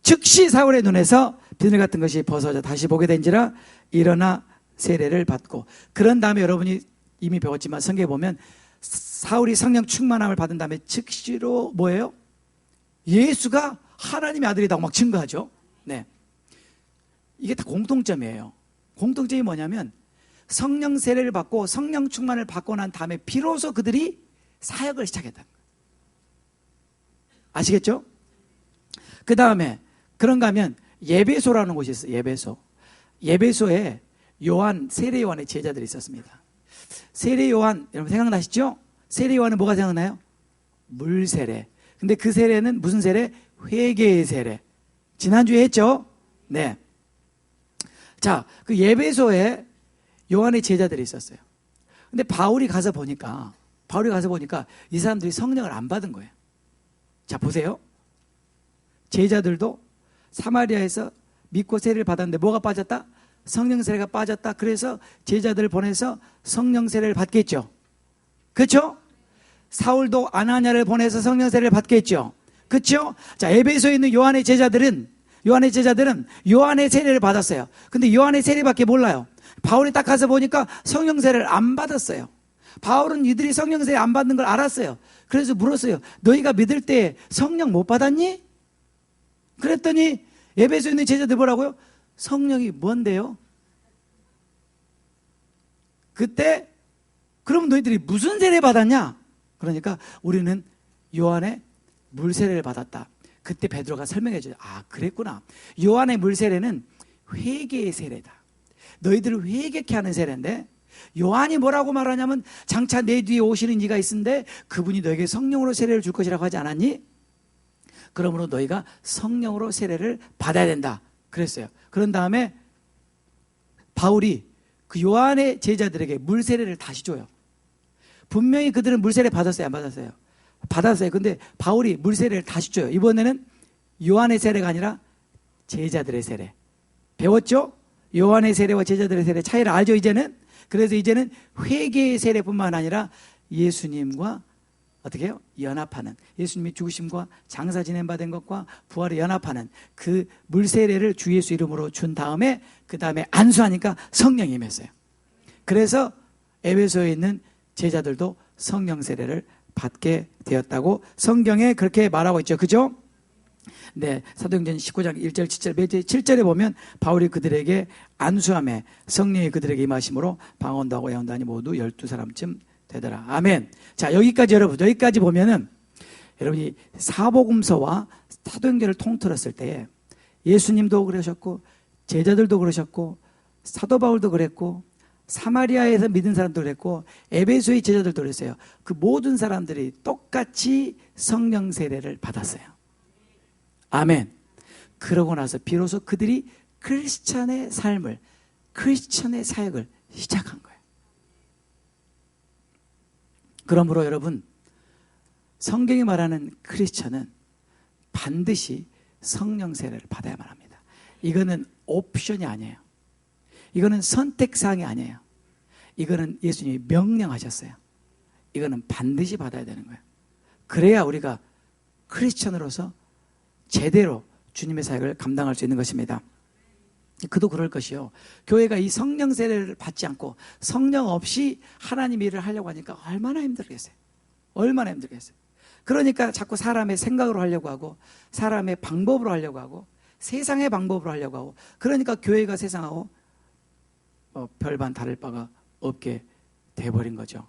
즉시 사울의 눈에서 비늘 같은 것이 벗어져 다시 보게 된지라 일어나 세례를 받고. 그런 다음에 여러분이 이미 배웠지만 성경에 보면 사울이 성령 충만함을 받은 다음에 즉시로 뭐예요? 예수가 하나님의 아들이라고 막 증거하죠. 네. 이게 다 공통점이에요. 공통점이 뭐냐면 성령 세례를 받고 성령 충만을 받고 난 다음에 비로소 그들이 사역을 시작했다는 거예요. 아시겠죠? 그 다음에 그런가 하면 예배소라는 곳이 있어요. 예배소에 세례 요한의 제자들이 있었습니다. 세례 요한 여러분 생각나시죠? 세례 요한은 뭐가 생각나요? 물세례. 근데 그 세례는 무슨 세례? 회개의 세례. 지난주에 했죠? 네. 자, 그 예배소에 요한의 제자들이 있었어요. 근데 바울이 가서 보니까 이 사람들이 성령을 안 받은 거예요. 자, 보세요. 제자들도 사마리아에서 믿고 세례를 받았는데 뭐가 빠졌다? 성령 세례가 빠졌다. 그래서 제자들을 보내서 성령 세례를 받겠죠. 그렇죠? 사울도 아나니아를 보내서 성령 세례를 받겠죠. 그렇죠? 자, 에베소에 있는 요한의 제자들은 요한의 세례를 받았어요. 근데 요한의 세례밖에 몰라요. 바울이 딱 가서 보니까 성령 세례를 안 받았어요. 바울은 이들이 성령 세례 안 받는 걸 알았어요. 그래서 물었어요. 너희가 믿을 때 성령 못 받았니? 그랬더니 에베소에 있는 제자들 뭐라고요? 성령이 뭔데요? 그때 그럼 너희들이 무슨 세례 받았냐? 그러니까 우리는 요한의 물세례를 받았다. 그때 베드로가 설명해 줘요. 아, 그랬구나. 요한의 물세례는 회개의 세례다. 너희들을 회개케 하는 세례인데 요한이 뭐라고 말하냐면 장차 내 뒤에 오시는 이가 있는데 그분이 너에게 성령으로 세례를 줄 것이라고 하지 않았니? 그러므로 너희가 성령으로 세례를 받아야 된다. 그랬어요. 그런 다음에 바울이 그 요한의 제자들에게 물세례를 다시 줘요. 분명히 그들은 물세례 받았어요? 안 받았어요? 받았어요. 근데 바울이 물세례를 다시 줘요. 이번에는 요한의 세례가 아니라 제자들의 세례. 배웠죠? 요한의 세례와 제자들의 세례 차이를 알죠, 이제는? 그래서 이제는 회개의 세례뿐만 아니라 예수님과 어떻게 해요? 연합하는, 예수님이 죽으심과 장사 진행받은 것과 부활에 연합하는 그 물세례를 주 예수 이름으로 준 다음에 그 다음에 안수하니까 성령이 임했어요. 그래서 에베소에 있는 제자들도 성령 세례를 받게 되었다고 성경에 그렇게 말하고 있죠. 그죠? 네, 사도행전 19장 1절 7절에 보면 바울이 그들에게 안수함에 성령이 그들에게 임하심으로 방언도 하고 예언도 하니 모두 12사람쯤 되더라. 아멘. 자, 여기까지 보면은 여러분이 사복음서와 사도행전을 통틀었을 때 예수님도 그러셨고 제자들도 그러셨고 사도 바울도 그랬고 사마리아에서 믿은 사람도 그랬고 에베소의 제자들도 그랬어요. 그 모든 사람들이 똑같이 성령 세례를 받았어요. 아멘. 그러고 나서 비로소 그들이 크리스찬의 삶을, 크리스찬의 사역을 시작한 거예요. 그러므로 여러분, 성경이 말하는 크리스찬은 반드시 성령 세례를 받아야만 합니다. 이거는 옵션이 아니에요. 이거는 선택사항이 아니에요. 이거는 예수님이 명령하셨어요. 이거는 반드시 받아야 되는 거예요. 그래야 우리가 크리스천으로서 제대로 주님의 사역을 감당할 수 있는 것입니다. 그도 그럴 것이요. 교회가 이 성령 세례를 받지 않고 성령 없이 하나님 일을 하려고 하니까 얼마나 힘들겠어요. 얼마나 힘들겠어요. 그러니까 자꾸 사람의 생각으로 하려고 하고, 사람의 방법으로 하려고 하고, 세상의 방법으로 하려고 하고, 그러니까 교회가 세상하고 별반 다를 바가 없게 돼버린 거죠.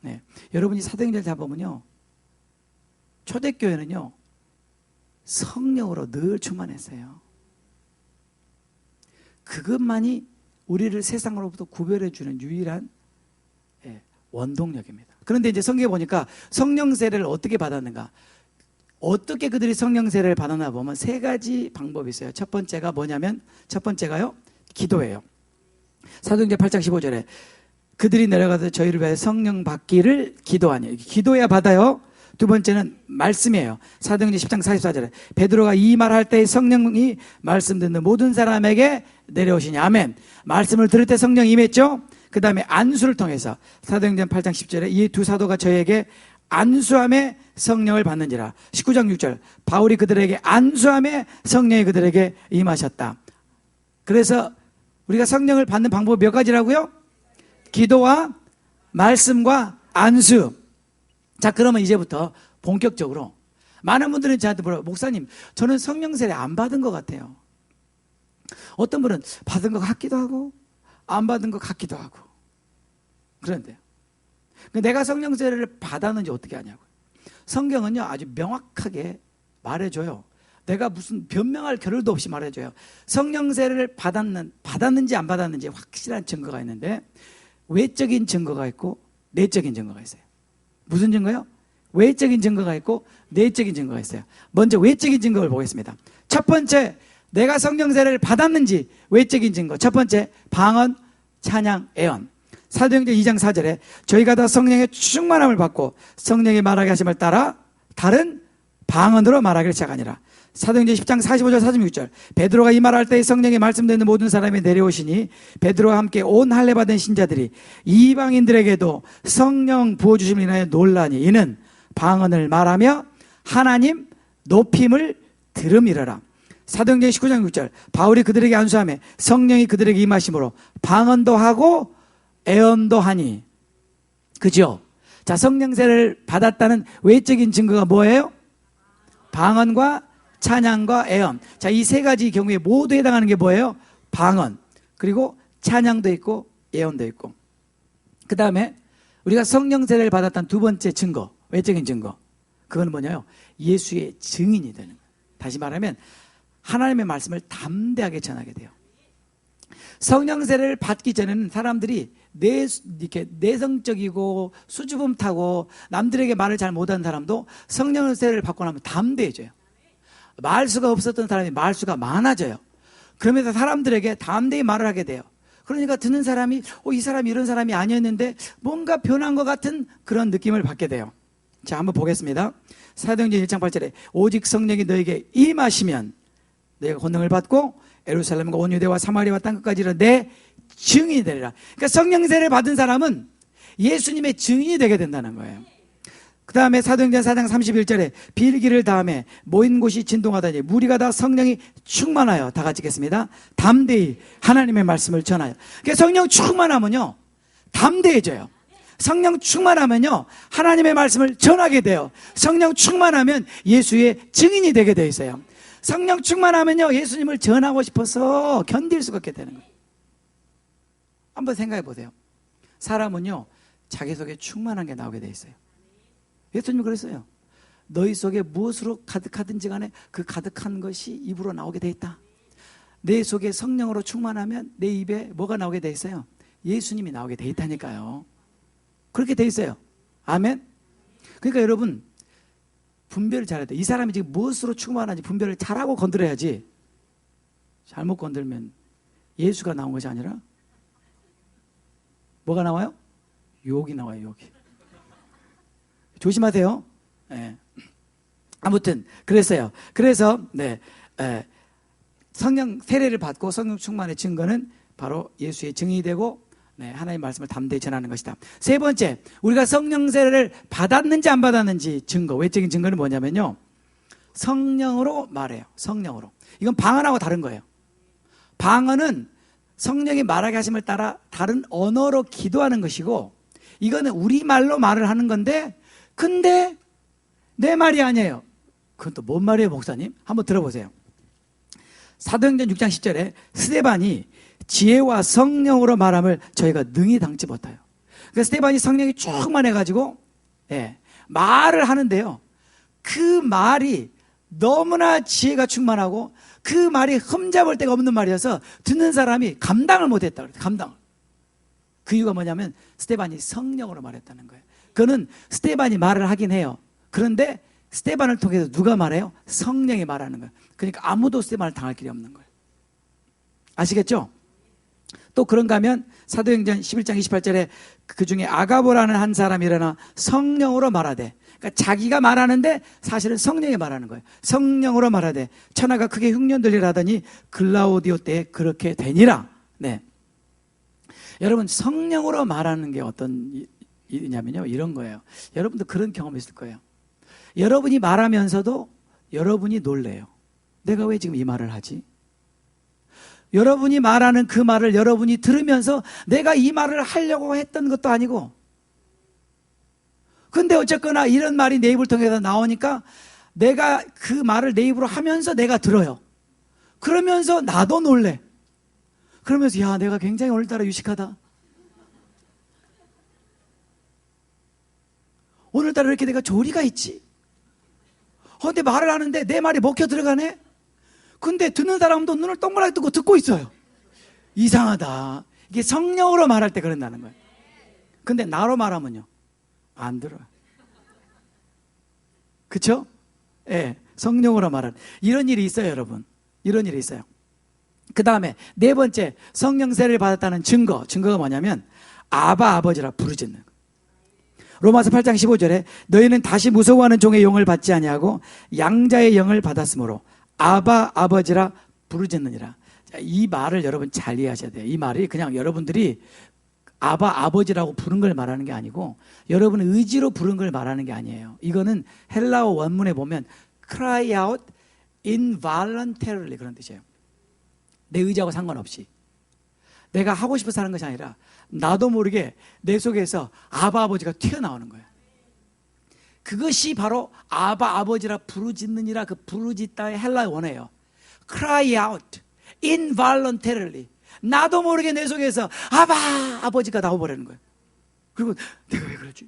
네. 여러분이 사도행전을 잡으면요, 초대교회는요 성령으로 늘 충만했어요. 그것만이 우리를 세상으로부터 구별해주는 유일한 원동력입니다. 그런데 이제 성경에 보니까 성령 세례를 어떻게 받았는가, 어떻게 그들이 성령 세례를 받았나 보면 세 가지 방법이 있어요. 첫 번째가 뭐냐면, 첫 번째가요 기도예요. 사도행전 8장 15절에 그들이 내려가서 저희를 위해 성령 받기를 기도하니, 기도해야 받아요. 두 번째는 말씀이에요. 사도행전 10장 44절에 베드로가 이 말할 때 성령이 말씀 듣는 모든 사람에게 내려오시니, 아멘. 말씀을 들을 때 성령이 임했죠. 그 다음에 안수를 통해서 사도행전 8장 10절에 이 두 사도가 저에게 안수함에 성령을 받는지라. 19장 6절 바울이 그들에게 안수함에 성령이 그들에게 임하셨다. 그래서 우리가 성령을 받는 방법이 몇 가지라고요? 기도와 말씀과 안수. 자, 그러면 이제부터 본격적으로 많은 분들은 저한테 물어요. 목사님, 저는 성령 세례 안 받은 것 같아요. 어떤 분은 받은 것 같기도 하고 안 받은 것 같기도 하고 그런데요, 내가 성령 세례를 받았는지 어떻게 아냐고요. 성경은요 아주 명확하게 말해줘요. 내가 무슨 변명할 겨를도 없이 말해줘요. 성령 세례를 받았는지 안 받았는지 확실한 증거가 있는데, 외적인 증거가 있고 내적인 증거가 있어요. 무슨 증거요? 외적인 증거가 있고 내적인 증거가 있어요. 먼저 외적인 증거를 보겠습니다. 첫 번째, 내가 성령 세례를 받았는지 외적인 증거. 첫 번째, 방언, 찬양, 애언. 사도행전 2장 4절에 저희가 다 성령의 충만함을 받고 성령이 말하게 하심을 따라 다른 방언으로 말하기를 시작하니라. 사도행전 10장 45절 46절 베드로가 이 말할 때 성령이 말씀 듣는 모든 사람이 내려오시니 베드로와 함께 온 할례 받은 신자들이 이방인들에게도 성령 부어주심을 인하여 놀라니, 이는 방언을 말하며 하나님 높임을 들음이러라. 사도행전 19장 6절 바울이 그들에게 안수하며 성령이 그들에게 임하심으로 방언도 하고 애언도 하니. 그죠? 자, 성령 세례를 받았다는 외적인 증거가 뭐예요? 방언과 찬양과 애언. 자, 이 세 가지 경우에 모두 해당하는 게 뭐예요? 방언, 그리고 찬양도 있고 애언도 있고. 그 다음에 우리가 성령 세례를 받았다는 두 번째 증거, 외적인 증거, 그건 뭐냐요? 예수의 증인이 되는 거예요. 다시 말하면 하나님의 말씀을 담대하게 전하게 돼요. 성령 세례를 받기 전에는 사람들이 이렇게 내성적이고 수줍음 타고 남들에게 말을 잘 못하는 사람도 성령 세례를 받고 나면 담대해져요. 말수가 없었던 사람이 말수가 많아져요. 그러면서 사람들에게 담대히 말을 하게 돼요. 그러니까 듣는 사람이 이 사람이 이런 사람이 아니었는데 뭔가 변한 것 같은 그런 느낌을 받게 돼요. 자, 한번 보겠습니다. 사도행전 1장 8절에 오직 성령이 너에게 임하시면 너희가 권능을 받고 예루살렘과 온 유대와 사마리아와 땅끝까지 이르러 내 증인이 되리라. 그러니까 성령 세례를 받은 사람은 예수님의 증인이 되게 된다는 거예요. 그 다음에 사도행전 4장 31절에 빌기를 다음에 모인 곳이 진동하더니 무리가 다 성령이 충만하여, 다 같이 읽겠습니다. 담대히 하나님의 말씀을 전하여. 그러니까 성령 충만하면요 담대해져요. 성령 충만하면요 하나님의 말씀을 전하게 돼요. 성령 충만하면 예수의 증인이 되게 되어 있어요. 성령 충만하면요 예수님을 전하고 싶어서 견딜 수가 없게 되는 거예요. 한번 생각해 보세요. 사람은요 자기 속에 충만한 게 나오게 돼 있어요. 예수님이 그랬어요. 너희 속에 무엇으로 가득하든지 간에 그 가득한 것이 입으로 나오게 돼 있다. 내 속에 성령으로 충만하면 내 입에 뭐가 나오게 돼 있어요? 예수님이 나오게 돼 있다니까요. 그렇게 돼 있어요. 아멘. 그러니까 여러분 분별을 잘해야 돼. 이 사람이 지금 무엇으로 충만한지 분별을 잘하고 건드려야지 잘못 건들면 예수가 나온 것이 아니라 뭐가 나와요? 욕이 나와요, 욕이. 조심하세요. 네. 아무튼 그랬어요. 그래서 성령 세례를 받고 성령 충만의 증거는 바로 예수의 증인이 되고 하나님의 말씀을 담대히 전하는 것이다. 세 번째, 우리가 성령 세례를 받았는지 안 받았는지 증거, 외적인 증거는 뭐냐면요, 성령으로 말해요. 성령으로. 이건 방언하고 다른 거예요. 방언은 성령이 말하게 하심을 따라 다른 언어로 기도하는 것이고, 이거는 우리말로 말을 하는 건데, 근데 내 말이 아니에요. 그건 또 뭔 말이에요, 목사님? 한번 들어보세요. 사도행전 6장 10절에 스데반이 지혜와 성령으로 말함을 저희가 능히 당치 못해요. 그러니까 스데반이 성령이 충만해가지고 말을 하는데요, 그 말이 너무나 지혜가 충만하고 그 말이 흠잡을 데가 없는 말이어서 듣는 사람이 감당을 못했다 그래요. 감당을. 그 이유가 뭐냐면 스데반이 성령으로 말했다는 거예요. 그는 스데반이 말을 하긴 해요. 그런데 스데반을 통해서 누가 말해요? 성령이 말하는 거예요. 그러니까 아무도 스데반을 당할 길이 없는 거예요. 아시겠죠? 또 그런가 하면 사도행전 11장 28절에 그 중에 아가보라는 한 사람이 일어나 성령으로 말하되, 그러니까 자기가 말하는데 사실은 성령이 말하는 거예요. 성령으로 말하되 천하가 크게 흉년들리라 하더니 글라우디오 때에 그렇게 되니라. 네. 여러분, 성령으로 말하는 게 어떤 일이냐면요, 이런 거예요. 여러분도 그런 경험이 있을 거예요. 여러분이 말하면서도 여러분이 놀래요. 내가 왜 지금 이 말을 하지? 여러분이 말하는 그 말을 여러분이 들으면서 내가 이 말을 하려고 했던 것도 아니고, 근데 어쨌거나 이런 말이 내 입을 통해서 나오니까 내가 그 말을 내 입으로 하면서 내가 들어요. 그러면서 나도 놀래. 그러면서 야, 내가 굉장히 오늘따라 유식하다. 오늘따라 이렇게 내가 조리가 있지. 근데 말을 하는데 내 말이 먹혀 들어가네? 근데 듣는 사람도 눈을 동그랗게 뜨고 듣고 있어요. 이상하다. 이게 성령으로 말할 때 그런다는 거예요. 근데 나로 말하면요, 안 들어요. 그쵸? 예, 성령으로 말하는 이런 일이 있어요, 여러분. 이런 일이 있어요. 그 다음에 네 번째, 성령 세례를 받았다는 증거가 뭐냐면 아바, 아버지라 부르짖는 거예요. 로마서 8장 15절에 너희는 다시 무서워하는 종의 영을 받지 아니하고 양자의 영을 받았으므로 아바, 아버지라 부르짖느니라. 이 말을 여러분 잘 이해하셔야 돼요. 이 말이 그냥 여러분들이 아바, 아버지라고 부른 걸 말하는 게 아니고 여러분의 의지로 부른 걸 말하는 게 아니에요. 이거는 헬라어 원문에 보면 cry out involuntarily 그런 뜻이에요. 내 의지하고 상관없이. 내가 하고 싶어서 하는 것이 아니라 나도 모르게 내 속에서 아바, 아버지가 튀어나오는 거예요. 그것이 바로 아바, 아버지라 부르짖느니라, 그 부르짖다의 헬라어 원어예요. cry out involuntarily. 나도 모르게 내 속에서 아바, 아버지가 나와버리는 거예요. 그리고 내가 왜 그러지?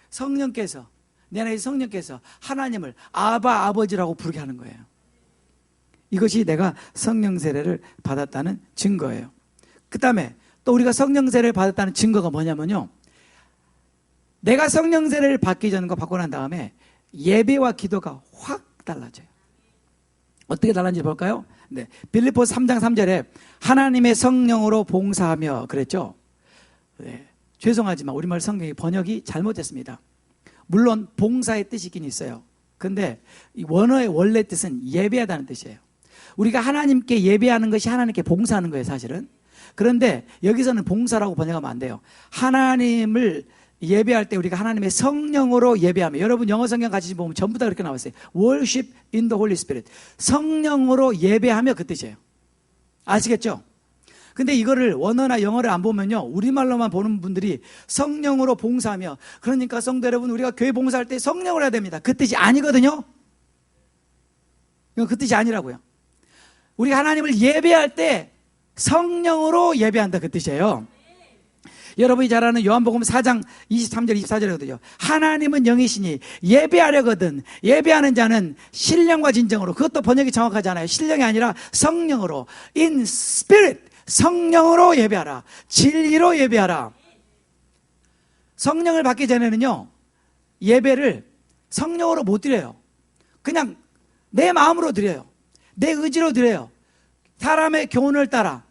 성령께서, 내 안에 성령께서 하나님을 아바, 아버지라고 부르게 하는 거예요. 이것이 내가 성령 세례를 받았다는 증거예요. 그 다음에 또 우리가 성령 세례를 받았다는 증거가 뭐냐면요, 내가 성령 세례를 받기 전과 받고 난 다음에 예배와 기도가 확 달라져요. 어떻게 달라진지 볼까요? 네, 빌립보서 3장 3절에 하나님의 성령으로 봉사하며 그랬죠. 네, 죄송하지만 우리말 성경이 번역이 잘못됐습니다. 물론 봉사의 뜻이 있긴 있어요. 근데 이 원어의 원래 뜻은 예배하다는 뜻이에요. 우리가 하나님께 예배하는 것이 하나님께 봉사하는 거예요, 사실은. 그런데 여기서는 봉사라고 번역하면 안 돼요. 하나님을 예배할 때 우리가 하나님의 성령으로 예배하며, 여러분 영어 성경 같이 보면 전부 다 그렇게 나왔어요. Worship in the Holy Spirit. 성령으로 예배하며 그 뜻이에요. 아시겠죠? 근데 이거를 원어나 영어를 안 보면요, 우리말로만 보는 분들이 성령으로 봉사하며, 그러니까 성도 여러분, 우리가 교회 봉사할 때 성령으로 해야 됩니다. 그 뜻이 아니거든요. 이건 그 뜻이 아니라고요. 우리가 하나님을 예배할 때 성령으로 예배한다, 그 뜻이에요. 여러분이 잘 아는 요한복음 4장 23절 24절이거든요. 하나님은 영이시니 예배하려거든 예배하는 자는 신령과 진정으로, 그것도 번역이 정확하잖아요. 신령이 아니라 성령으로, in spirit, 성령으로 예배하라, 진리로 예배하라. 성령을 받기 전에는요, 예배를 성령으로 못 드려요. 그냥 내 마음으로 드려요. 내 의지로 드려요. 사람의 교훈을 따라,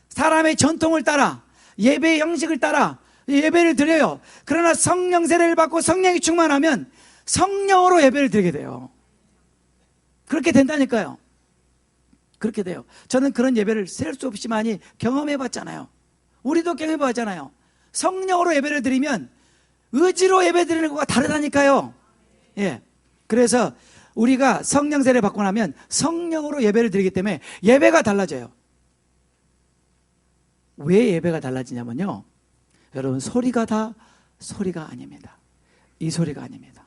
사람의 전통을 따라, 예배의 형식을 따라 예배를 드려요. 그러나 성령 세례를 받고 성령이 충만하면 성령으로 예배를 드리게 돼요. 그렇게 된다니까요. 그렇게 돼요. 저는 그런 예배를 셀 수 없이 많이 경험해 봤잖아요. 우리도 경험해 봤잖아요. 성령으로 예배를 드리면 의지로 예배 드리는 것과 다르다니까요. 예. 그래서 우리가 성령 세례 받고 나면 성령으로 예배를 드리기 때문에 예배가 달라져요. 왜 예배가 달라지냐면요, 여러분, 소리가 다 소리가 아닙니다. 이 소리가 아닙니다.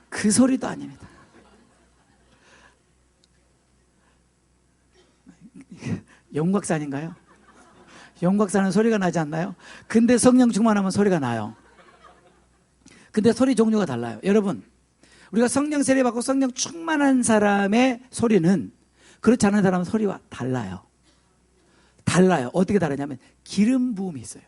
그 소리도 아닙니다. 영곽산인가요? 영곽산은 소리가 나지 않나요? 근데 성령 충만하면 소리가 나요. 근데 소리 종류가 달라요. 여러분, 우리가 성령 세례 받고 성령 충만한 사람의 소리는 그렇지 않은 사람은 소리와 달라요. 달라요. 어떻게 다르냐면 기름 부음이 있어요.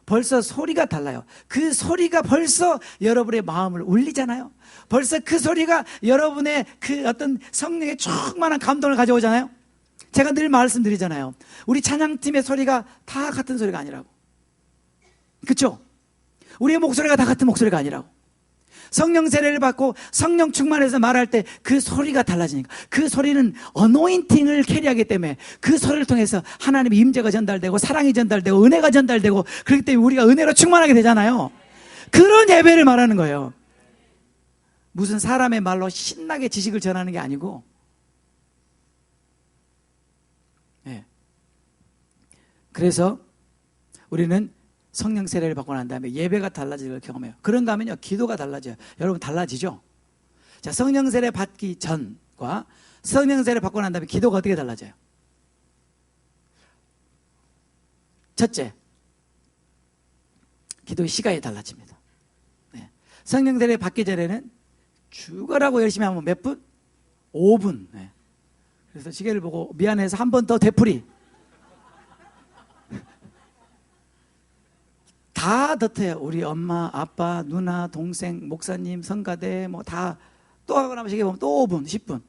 벌써 소리가 달라요. 그 소리가 벌써 여러분의 마음을 울리잖아요. 벌써 그 소리가 여러분의 그 어떤 성령의 충만한 감동을 가져오잖아요. 제가 늘 말씀드리잖아요. 우리 찬양팀의 소리가 다 같은 소리가 아니라고. 그렇죠? 우리의 목소리가 다 같은 목소리가 아니라고. 성령 세례를 받고 성령 충만해서 말할 때 그 소리가 달라지니까, 그 소리는 어노인팅을 캐리하기 때문에 그 소리를 통해서 하나님의 임재가 전달되고 사랑이 전달되고 은혜가 전달되고, 그렇기 때문에 우리가 은혜로 충만하게 되잖아요. 그런 예배를 말하는 거예요. 무슨 사람의 말로 신나게 지식을 전하는 게 아니고, 네. 그래서 우리는 성령 세례를 받고 난 다음에 예배가 달라지는 걸 경험해요. 그런가 하면요, 기도가 달라져요. 여러분, 달라지죠? 자, 성령 세례 받기 전과 성령 세례 받고 난 다음에 기도가 어떻게 달라져요? 첫째, 기도의 시간이 달라집니다. 네. 성령 세례 받기 전에는 죽어라고 열심히 하면 몇 분? 5분. 네. 그래서 시계를 보고 미안해서 한 번 더 되풀이. 다 덧해요. 우리 엄마, 아빠, 누나, 동생, 목사님, 성가대 뭐 다 또 하고 나면 시계 보면 또 5분, 10분.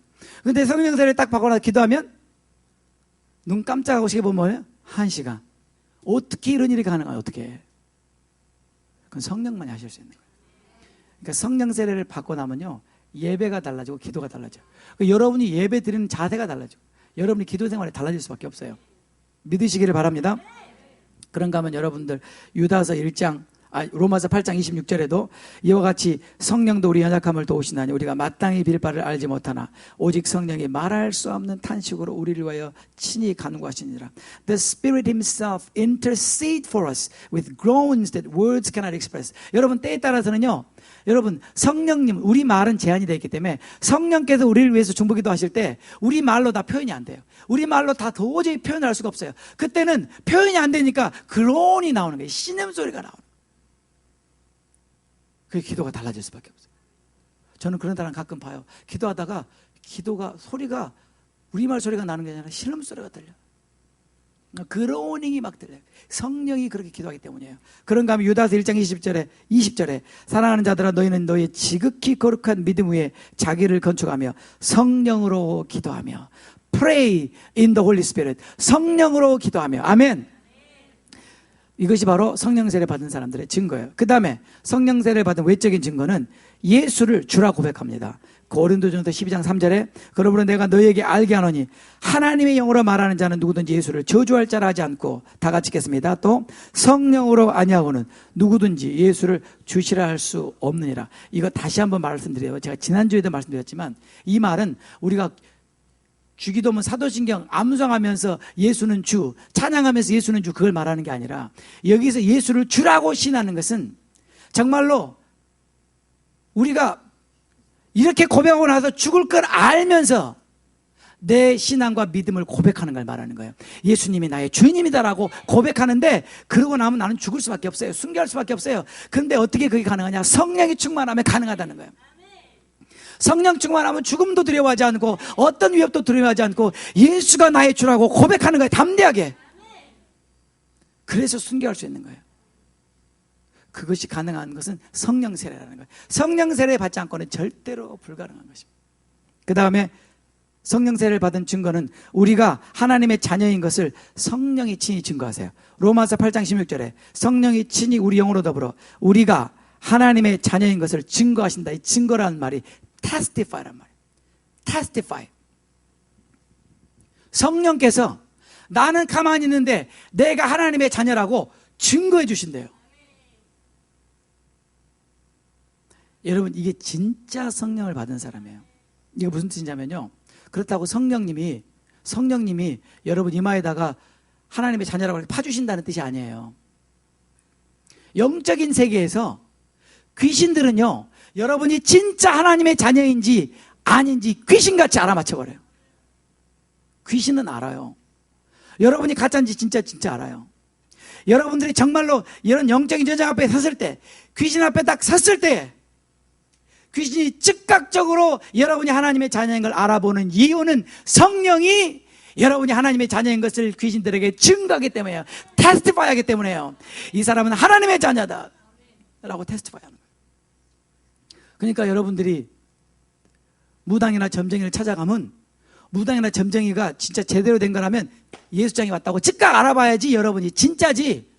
근데 성령 세례를 딱 받고 나서 기도하면 눈 깜짝하고 시계 보면 뭐예요? 1시간. 어떻게 이런 일이 가능해요? 어떻게? 그건 성령만이 하실 수 있는 거예요. 그러니까 성령 세례를 받고 나면요, 예배가 달라지고 기도가 달라져요. 그러니까 여러분이 예배 드리는 자세가 달라지고 여러분이 기도 생활이 달라질 수밖에 없어요. 믿으시기를 바랍니다. 그런가 하면 여러분들 유다서 1장, 로마서 8장 26절에도 이와 같이 성령도 우리 연약함을 도우시나니 우리가 마땅히 빌 바를 알지 못하나 오직 성령이 말할 수 없는 탄식으로 우리를 위하여 친히 간구하시니라. The Spirit Himself intercede for us with groans that words cannot express. 여러분, 때에 따라서는요, 여러분, 성령님, 우리 말은 제한이 되어 있기 때문에 성령께서 우리를 위해서 중보기도 하실 때 우리 말로 다 표현이 안 돼요. 우리 말로 다 도저히 표현할 수가 없어요. 그때는 표현이 안 되니까 그론이 나오는 거예요. 신음소리가 나오는 거예요. 그게 기도가 달라질 수밖에 없어요. 저는 그런 사람 가끔 봐요. 기도하다가 기도가 소리가 우리말 소리가 나는 게 아니라 신음소리가 들려요. 그로닝이 막 들려요. 성령이 그렇게 기도하기 때문이에요. 그런가 하면 유다서 1장 20절에 사랑하는 자들아 너희는 너희의 지극히 거룩한 믿음 위에 자기를 건축하며 성령으로 기도하며 Pray in the Holy Spirit. 성령으로 기도하며. 아멘. 이것이 바로 성령 세례 받은 사람들의 증거예요. 그 다음에 성령 세례를 받은 외적인 증거는 예수를 주라 고백합니다. 고린도전서 12장 3절에 그러므로 내가 너희에게 알게 하노니 하나님의 영으로 말하는 자는 누구든지 예수를 저주할 자라 하지 않고, 다 같이 읽겠습니다. 또 성령으로 아니하고는 누구든지 예수를 주시라 할 수 없느니라. 이거 다시 한번 말씀드려요. 제가 지난주에도 말씀드렸지만 이 말은 우리가 주기도문, 사도신경 암송하면서 예수는 주, 찬양하면서 예수는 주, 그걸 말하는 게 아니라 여기서 예수를 주라고 신하는 것은 정말로 우리가 이렇게 고백하고 나서 죽을 걸 알면서 내 신앙과 믿음을 고백하는 걸 말하는 거예요. 예수님이 나의 주님이다라고 고백하는데, 그러고 나면 나는 죽을 수밖에 없어요. 순교할 수밖에 없어요. 그런데 어떻게 그게 가능하냐? 성령이 충만하면 가능하다는 거예요. 성령 충만하면 죽음도 두려워하지 않고 어떤 위협도 두려워하지 않고 예수가 나의 주라고 고백하는 거예요. 담대하게. 그래서 순교할 수 있는 거예요. 그것이 가능한 것은 성령 세례라는 거예요. 성령 세례 받지 않고는 절대로 불가능한 것입니다. 그 다음에 성령 세례를 받은 증거는 우리가 하나님의 자녀인 것을 성령이 친히 증거하세요. 로마서 8장 16절에 성령이 친히 우리 영으로 더불어 우리가 하나님의 자녀인 것을 증거하신다. 이 증거라는 말이 testify란 말이에요. testify. 성령께서 나는 가만히 있는데 내가 하나님의 자녀라고 증거해 주신대요. 여러분, 이게 진짜 성령을 받은 사람이에요. 이게 무슨 뜻이냐면요, 그렇다고 성령님이 여러분 이마에다가 하나님의 자녀라고 파주신다는 뜻이 아니에요. 영적인 세계에서 귀신들은요, 여러분이 진짜 하나님의 자녀인지 아닌지 귀신같이 알아맞혀버려요. 귀신은 알아요. 여러분이 가짜인지 진짜 알아요. 여러분들이 정말로 이런 영적인 전쟁 앞에 섰을 때, 귀신 앞에 딱 섰을 때 귀신이 즉각적으로 여러분이 하나님의 자녀인 걸 알아보는 이유는 성령이 여러분이 하나님의 자녀인 것을 귀신들에게 증거하기 때문에요. 테스티파이 하기 때문에요. 이 사람은 하나님의 자녀다 라고 테스티파이 하는 거예요. 그러니까 여러분들이 무당이나 점쟁이를 찾아가면, 무당이나 점쟁이가 진짜 제대로 된 거라면 예수장이 왔다고 즉각 알아봐야지 여러분이 진짜지.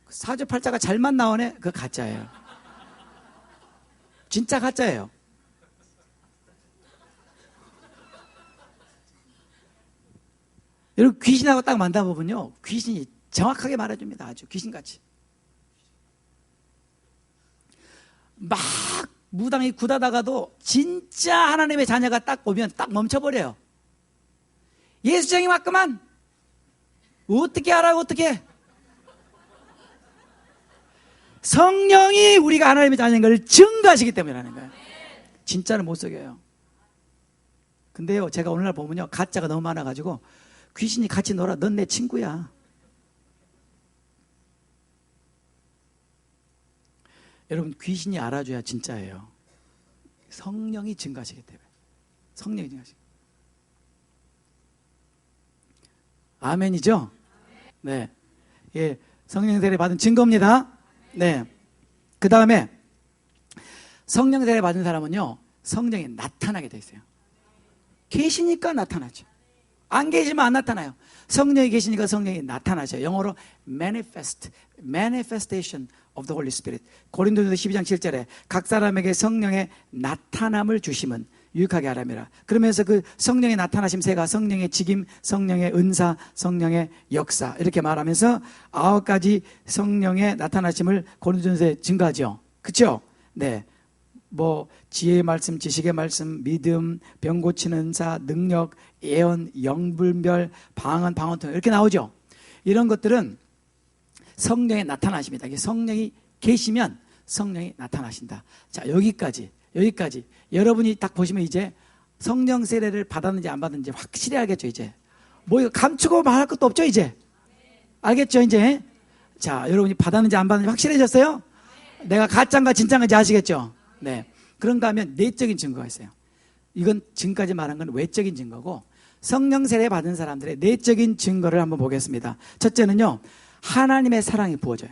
사주팔자가 잘만 나오네? 그거 가짜예요. 진짜 가짜예요. 여러분, 귀신하고 딱 만나보면요, 귀신이 정확하게 말해줍니다. 아주 귀신같이. 막 무당이 굳하다가도 진짜 하나님의 자녀가 딱 오면 딱 멈춰버려요. 예수장이 왔구만. 어떻게 알아? 어떻게? 성령이 우리가 하나님의 자녀인 걸 증거하시기 때문에 하는 거예요. 진짜는 못 속여요. 근데요, 제가 오늘날 보면요, 가짜가 너무 많아가지고 귀신이 같이 놀아. 넌 내 친구야. 여러분, 귀신이 알아줘야 진짜예요. 성령이 증거하시기 때문에. 성령이 증거하시기 때문에. 아멘이죠? 네. 예, 성령 세례 받은 증거입니다. 네. 그 다음에 성령 세례 받은 사람은요, 성령이 나타나게 돼 있어요. 계시니까 나타나죠. 안 계시면 안 나타나요. 성령이 계시니까 성령이 나타나죠. 영어로 manifest, manifestation of the Holy Spirit. 고린도전서 12장 7절에 각 사람에게 성령의 나타남을 주심은 유익하게 하람이라. 그러면서 그 성령의 나타나심세가 성령의 직임, 성령의 은사, 성령의 역사 이렇게 말하면서 9가지 성령의 나타나심을 고린도전서에 증거하죠. 그렇죠? 네. 뭐 지혜의 말씀, 지식의 말씀, 믿음, 병 고치는 은사, 능력, 예언, 영불별, 방언, 방언통 이렇게 나오죠. 이런 것들은 성령의 나타나십니다. 성령이 계시면 성령이 나타나신다. 자, 여기까지 여러분이 딱 보시면 이제 성령 세례를 받았는지 안 받았는지 확실히 알겠죠. 이제 뭐 이거 감추고 말할 것도 없죠. 이제 알겠죠. 이제 자, 여러분이 받았는지 안 받았는지 확실해졌어요? 내가 가짜인가 진짜인지 아시겠죠? 네. 그런가 하면 내적인 증거가 있어요. 이건 지금까지 말한 건 외적인 증거고, 성령 세례 받은 사람들의 내적인 증거를 한번 보겠습니다. 첫째는요, 하나님의 사랑이 부어져요.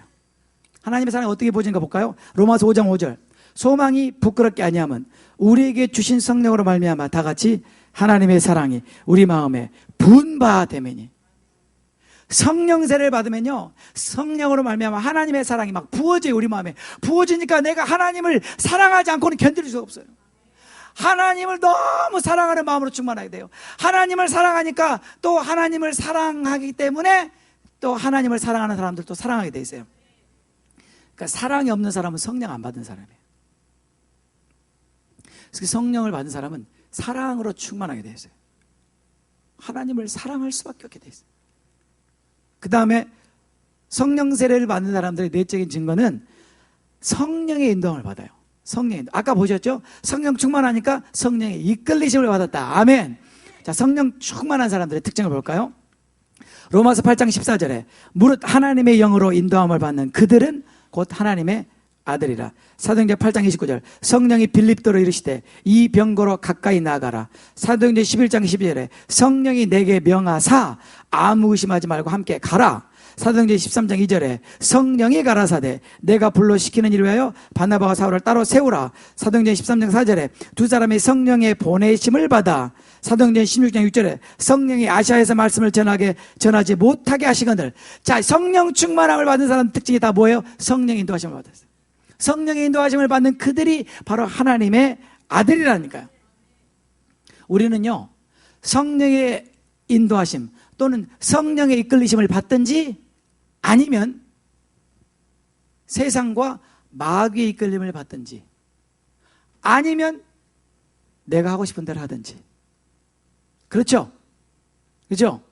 하나님의 사랑이 어떻게 부어지는가 볼까요? 로마서 5장 5절. 소망이 부끄럽게 아니함은 우리에게 주신 성령으로 말미암아 다 같이 하나님의 사랑이 우리 마음에 분바되매니. 성령 세례를 받으면요, 성령으로 말미암아 하나님의 사랑이 막 부어져요. 우리 마음에 부어지니까 내가 하나님을 사랑하지 않고는 견딜 수가 없어요. 하나님을 너무 사랑하는 마음으로 충만하게 돼요. 하나님을 사랑하니까 또 하나님을 사랑하기 때문에 또 하나님을 사랑하는 사람들도 사랑하게 돼 있어요. 그러니까 사랑이 없는 사람은 성령 안 받은 사람이에요. 그래서 성령을 받은 사람은 사랑으로 충만하게 돼 있어요. 하나님을 사랑할 수밖에 없게 돼 있어요. 그 다음에 성령 세례를 받는 사람들의 내적인 증거는 성령의 인도함을 받아요. 성령의 인도. 아까 보셨죠? 성령 충만하니까 성령의 이끌리심을 받았다. 아멘. 자, 성령 충만한 사람들의 특징을 볼까요? 로마서 8장 14절에 무릇 하나님의 영으로 인도함을 받는 그들은 곧 하나님의 아들이라. 사도행전 8장 29절 성령이 빌립도로 이르시되 이 병거로 가까이 나가라. 사도행전 11장 12절에 성령이 내게 명하사 아무 의심하지 말고 함께 가라. 사도행전 13장 2절에 성령이 가라사대 내가 불러 시키는 일을 위하여 바나바와 사울을 따로 세우라. 사도행전 13장 4절에 두 사람의 성령의 보내심을 받아. 사도행전 16장 6절에 성령이 아시아에서 말씀을 전하지 못하게 하시거늘. 자, 성령 충만함을 받은 사람 특징이 다 뭐예요? 성령 인도하심을 받았어요. 성령의 인도하심을 받는 그들이 바로 하나님의 아들이라니까요. 우리는요, 성령의 인도하심 또는 성령의 이끌리심을 받든지 아니면 세상과 마귀의 이끌림을 받든지 아니면 내가 하고 싶은 대로 하든지. 그렇죠? 그렇죠?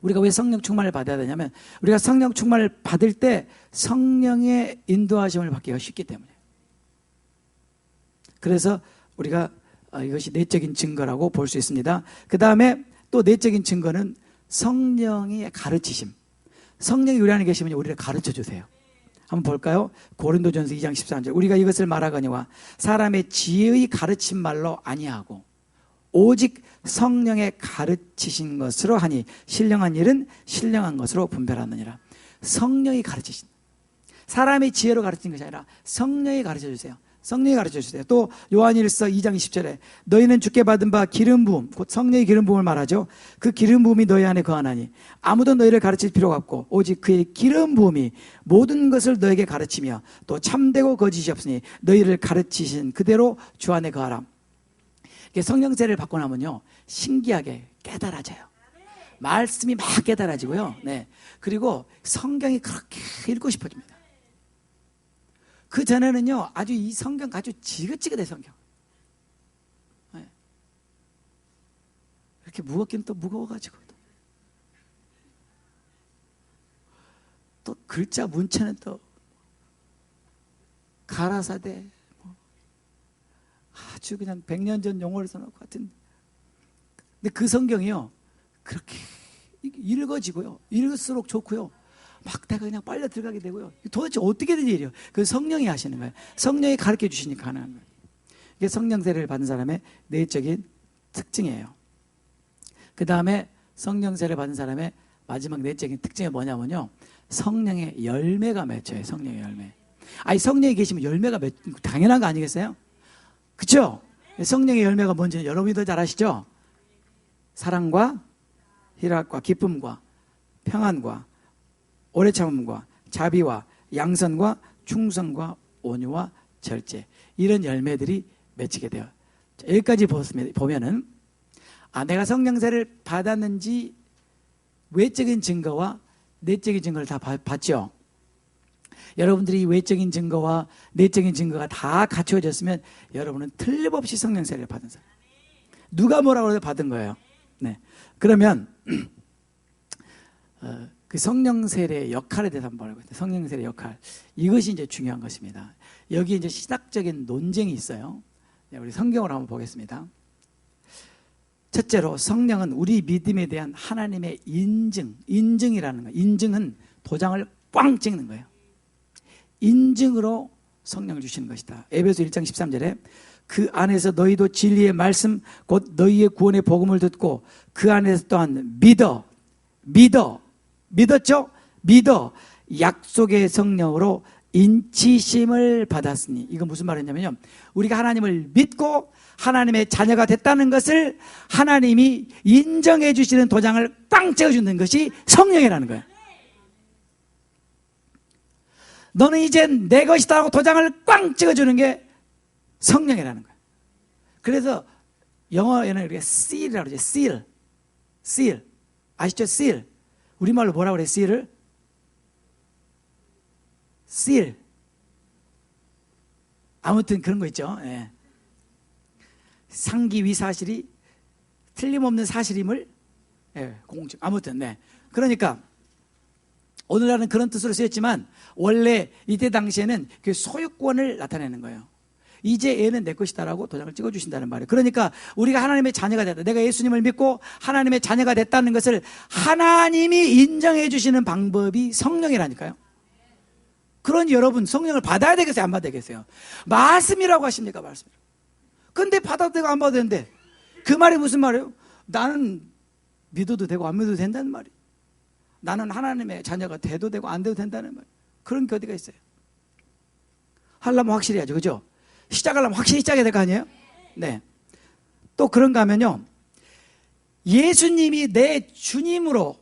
우리가 왜 성령 충만을 받아야 되냐면 우리가 성령 충만을 받을 때 성령의 인도하심을 받기가 쉽기 때문에. 그래서 우리가 이것이 내적인 증거라고 볼 수 있습니다. 그 다음에 또 내적인 증거는 성령의 가르치심. 성령이 우리 안에 계시면 우리를 가르쳐 주세요. 한번 볼까요? 고린도전서 2장 13절. 우리가 이것을 말하거니와 사람의 지혜의 가르친 말로 아니하고 오직 성령의 가르치신 것으로 하니 신령한 일은 신령한 것으로 분별하느니라. 성령이 가르치신, 사람의 지혜로 가르치는 것이 아니라 성령이 가르쳐 주세요. 성령이 가르쳐 주세요. 또 요한일서 2장 20절에 너희는 주께 받은 바 기름 부음, 곧 성령의 기름 부음을 말하죠. 그 기름 부음이 너희 안에 거하나니 아무도 너희를 가르칠 필요가 없고 오직 그의 기름 부음이 모든 것을 너에게 가르치며 또 참되고 거짓이 없으니 너희를 가르치신 그대로 주 안에 거하라. 성령세를 받고 나면요 신기하게 깨달아져요. 말씀이 막 깨달아지고요. 네. 그리고 성경이 그렇게 읽고 싶어집니다. 그 전에는요 아주 이 성경 아주 지긋지긋해 성경. 네. 이렇게 무겁긴 또 무거워가지고 또 글자 문체는 또 가라사대 아주 그냥 100년 전 용어를 써놓은 것 같은. 근데 그 성경이요 그렇게 읽어지고요 읽을수록 좋고요 막 내가 그냥 빨려 들어가게 되고요. 도대체 어떻게 된 일이에요? 그 성령이 하시는 거예요. 성령이 가르쳐 주시니까 하는 거예요. 이게 성령 세례를 받은 사람의 내적인 특징이에요. 그 다음에 성령 세례를 받은 사람의 마지막 내적인 특징이 뭐냐면요 성령의 열매가 맺혀요. 성령의 열매. 아니 성령이 계시면 열매가 당연한 거 아니겠어요? 그렇죠? 성령의 열매가 뭔지는 여러분이 더 잘 아시죠? 사랑과 희락과 기쁨과 평안과 오래 참음과 자비와 양선과 충성과 온유와 절제, 이런 열매들이 맺히게 돼요. 여기까지 보면은 내가 성령세를 받았는지 외적인 증거와 내적인 증거를 다 봤죠. 여러분들이 외적인 증거와 내적인 증거가 다 갖추어졌으면 여러분은 틀림없이 성령세를 받은 사람. 누가 뭐라고 해도 받은 거예요. 네. 그러면 그 성령세례의 역할에 대해서 한번 알고 있어요. 성령세례의 역할. 이것이 이제 중요한 것입니다. 여기 이제 신학적인 논쟁이 있어요. 우리 성경으로 한번 보겠습니다. 첫째로 성령은 우리 믿음에 대한 하나님의 인증이라는 거예요. 인증은 도장을 꽝 찍는 거예요. 인증으로 성령을 주시는 것이다. 에베소 1장 13절에 그 안에서 너희도 진리의 말씀 곧 너희의 구원의 복음을 듣고 그 안에서 또한 믿었죠? 믿어 약속의 성령으로 인치심을 받았으니. 이거 무슨 말이냐면요 우리가 하나님을 믿고 하나님의 자녀가 됐다는 것을 하나님이 인정해 주시는 도장을 빵 찍어주는 것이 성령이라는 거예요. 너는 이제 내 것이다 하고 도장을 꽝 찍어주는 게 성령이라는 거예요. 그래서 영어에는 우리가 seal이라고 그러죠. seal. 아시죠? seal. 우리말로 뭐라고 그래? seal을? seal. 아무튼 그런 거 있죠. 예. 상기위 사실이 틀림없는 사실임을 공증. 아무튼 네. 그러니까 오늘날은 그런 뜻으로 쓰였지만 원래 이때 당시에는 그 소유권을 나타내는 거예요. 이제 얘는 내 것이다라고 도장을 찍어주신다는 말이에요. 그러니까 우리가 하나님의 자녀가 됐다. 내가 예수님을 믿고 하나님의 자녀가 됐다는 것을 하나님이 인정해 주시는 방법이 성령이라니까요. 그러니 여러분 성령을 받아야 되겠어요? 안 받아야 되겠어요? 말씀이라고 하십니까? 말씀이라고. 근데 받아도 되고 안 받아도 되는데 그 말이 무슨 말이에요? 나는 믿어도 되고 안 믿어도 된다는 말이에요. 나는 하나님의 자녀가 돼도 되고 안 돼도 된다는 말. 그런 게 어디가 있어요? 하려면 확실히 해야죠. 그죠? 시작하려면 확실히 시작해야 될 거 아니에요? 네. 또 그런가 하면요. 예수님이 내 주님으로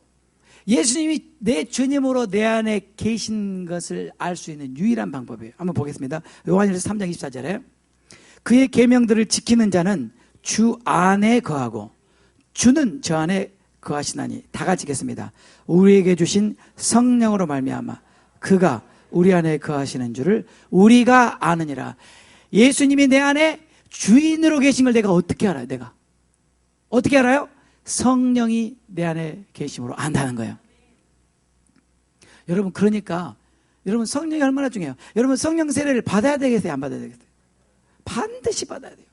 내 안에 계신 것을 알 수 있는 유일한 방법이에요. 한번 보겠습니다. 요한일서 3장 24절에 그의 계명들을 지키는 자는 주 안에 거하고 주는 저 안에 거하시나니 다 같이 읽겠습니다. 우리에게 주신 성령으로 말미암아 그가 우리 안에 거하시는 줄을 우리가 아느니라. 예수님이 내 안에 주인으로 계신 걸 내가 어떻게 알아요? 내가 어떻게 알아요? 성령이 내 안에 계심으로 안다는 거예요. 여러분, 그러니까 여러분 성령이 얼마나 중요해요. 여러분 성령 세례를 받아야 되겠어요? 안 받아야 되겠어요? 반드시 받아야 돼요.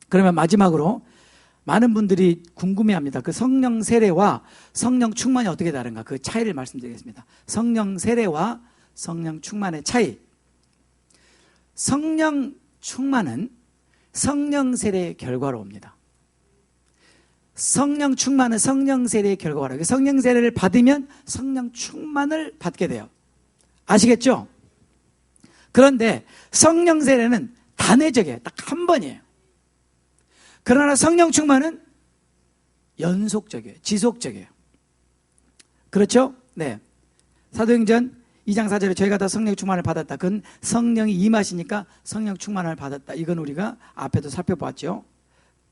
그러면 마지막으로 많은 분들이 궁금해합니다. 그 성령 세례와 성령 충만이 어떻게 다른가, 그 차이를 말씀드리겠습니다. 성령 세례와 성령 충만의 차이. 성령 충만은 성령 세례의 결과로 옵니다. 성령 충만은 성령 세례의 결과로. 성령 세례를 받으면 성령 충만을 받게 돼요. 아시겠죠? 그런데 성령 세례는 단회적이에요. 딱 한 번이에요. 그러나 성령 충만은 연속적이에요. 지속적이에요. 그렇죠? 네. 사도행전 2장 4절에 저희가 다 성령 충만을 받았다. 그건 성령이 임하시니까 성령 충만을 받았다. 이건 우리가 앞에도 살펴봤죠.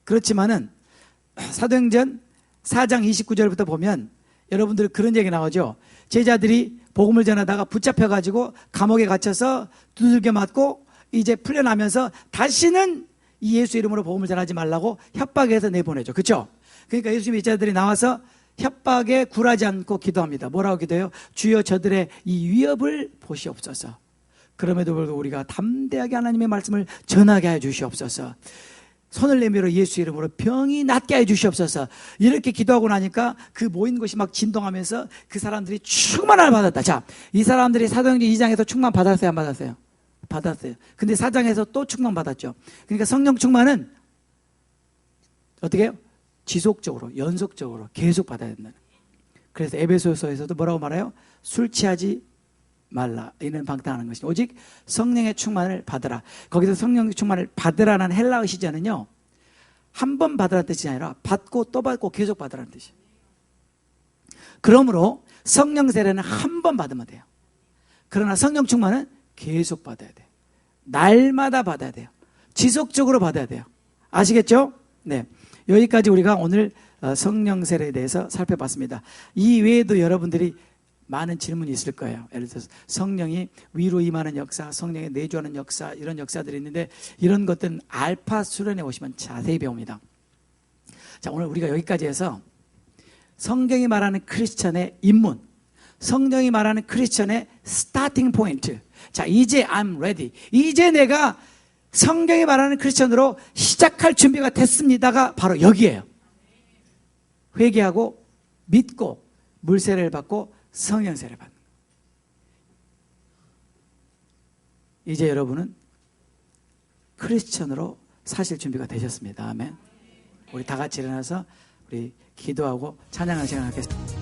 그렇지만은 사도행전 4장 29절부터 보면 여러분들 그런 얘기 나오죠. 제자들이 복음을 전하다가 붙잡혀가지고 감옥에 갇혀서 두들겨 맞고 이제 풀려나면서 다시는 이 예수 이름으로 복음을 전하지 말라고 협박해서 내보내죠. 그렇죠? 그러니까 예수님의 제자들이 나와서 협박에 굴하지 않고 기도합니다. 뭐라고 기도해요? 주여 저들의 이 위협을 보시옵소서. 그럼에도 불구하고 우리가 담대하게 하나님의 말씀을 전하게 해 주시옵소서. 손을 내밀어 예수 이름으로 병이 낫게 해 주시옵소서. 이렇게 기도하고 나니까 그 모인 곳이 막 진동하면서 그 사람들이 충만을 받았다. 자, 이 사람들이 사도행전 2장에서 충만 받았어요? 안 받았어요? 받았어요. 근데 4장에서 또 충만 받았죠. 그러니까 성령 충만은 어떻게 해요? 지속적으로, 연속적으로 계속 받아야 된다는. 그래서 에베소서에서도 뭐라고 말해요? 술 취하지 말라. 이는 방탕하는 것이 오직 성령의 충만을 받으라. 거기서 성령의 충만을 받으라는 헬라어 시제는요, 한 번 받으라는 뜻이 아니라 받고 또 받고 계속 받으라는 뜻이에요. 그러므로 성령 세례는 한 번 받으면 돼요. 그러나 성령 충만은 계속 받아야 돼요. 날마다 받아야 돼요. 지속적으로 받아야 돼요. 아시겠죠? 네. 여기까지 우리가 오늘 성령 세례에 대해서 살펴봤습니다. 이 외에도 여러분들이 많은 질문이 있을 거예요. 예를 들어서 성령이 위로 임하는 역사, 성령이 내주하는 역사, 이런 역사들이 있는데 이런 것들은 알파 수련회 오시면 자세히 배웁니다. 자, 오늘 우리가 여기까지 해서 성경이 말하는 크리스천의 입문, 성령이 말하는 크리스천의 스타팅 포인트. 자, 이제 I'm ready. 이제 내가 성경이 말하는 크리스천으로 시작할 준비가 됐습니다가 바로 여기에요. 회개하고 믿고 물세례를 받고 성령 세례를 받는 거예요. 이제 여러분은 크리스천으로 사실 준비가 되셨습니다. 아멘. 우리 다 같이 일어나서 우리 기도하고 찬양하는 시간을 갖겠습니다.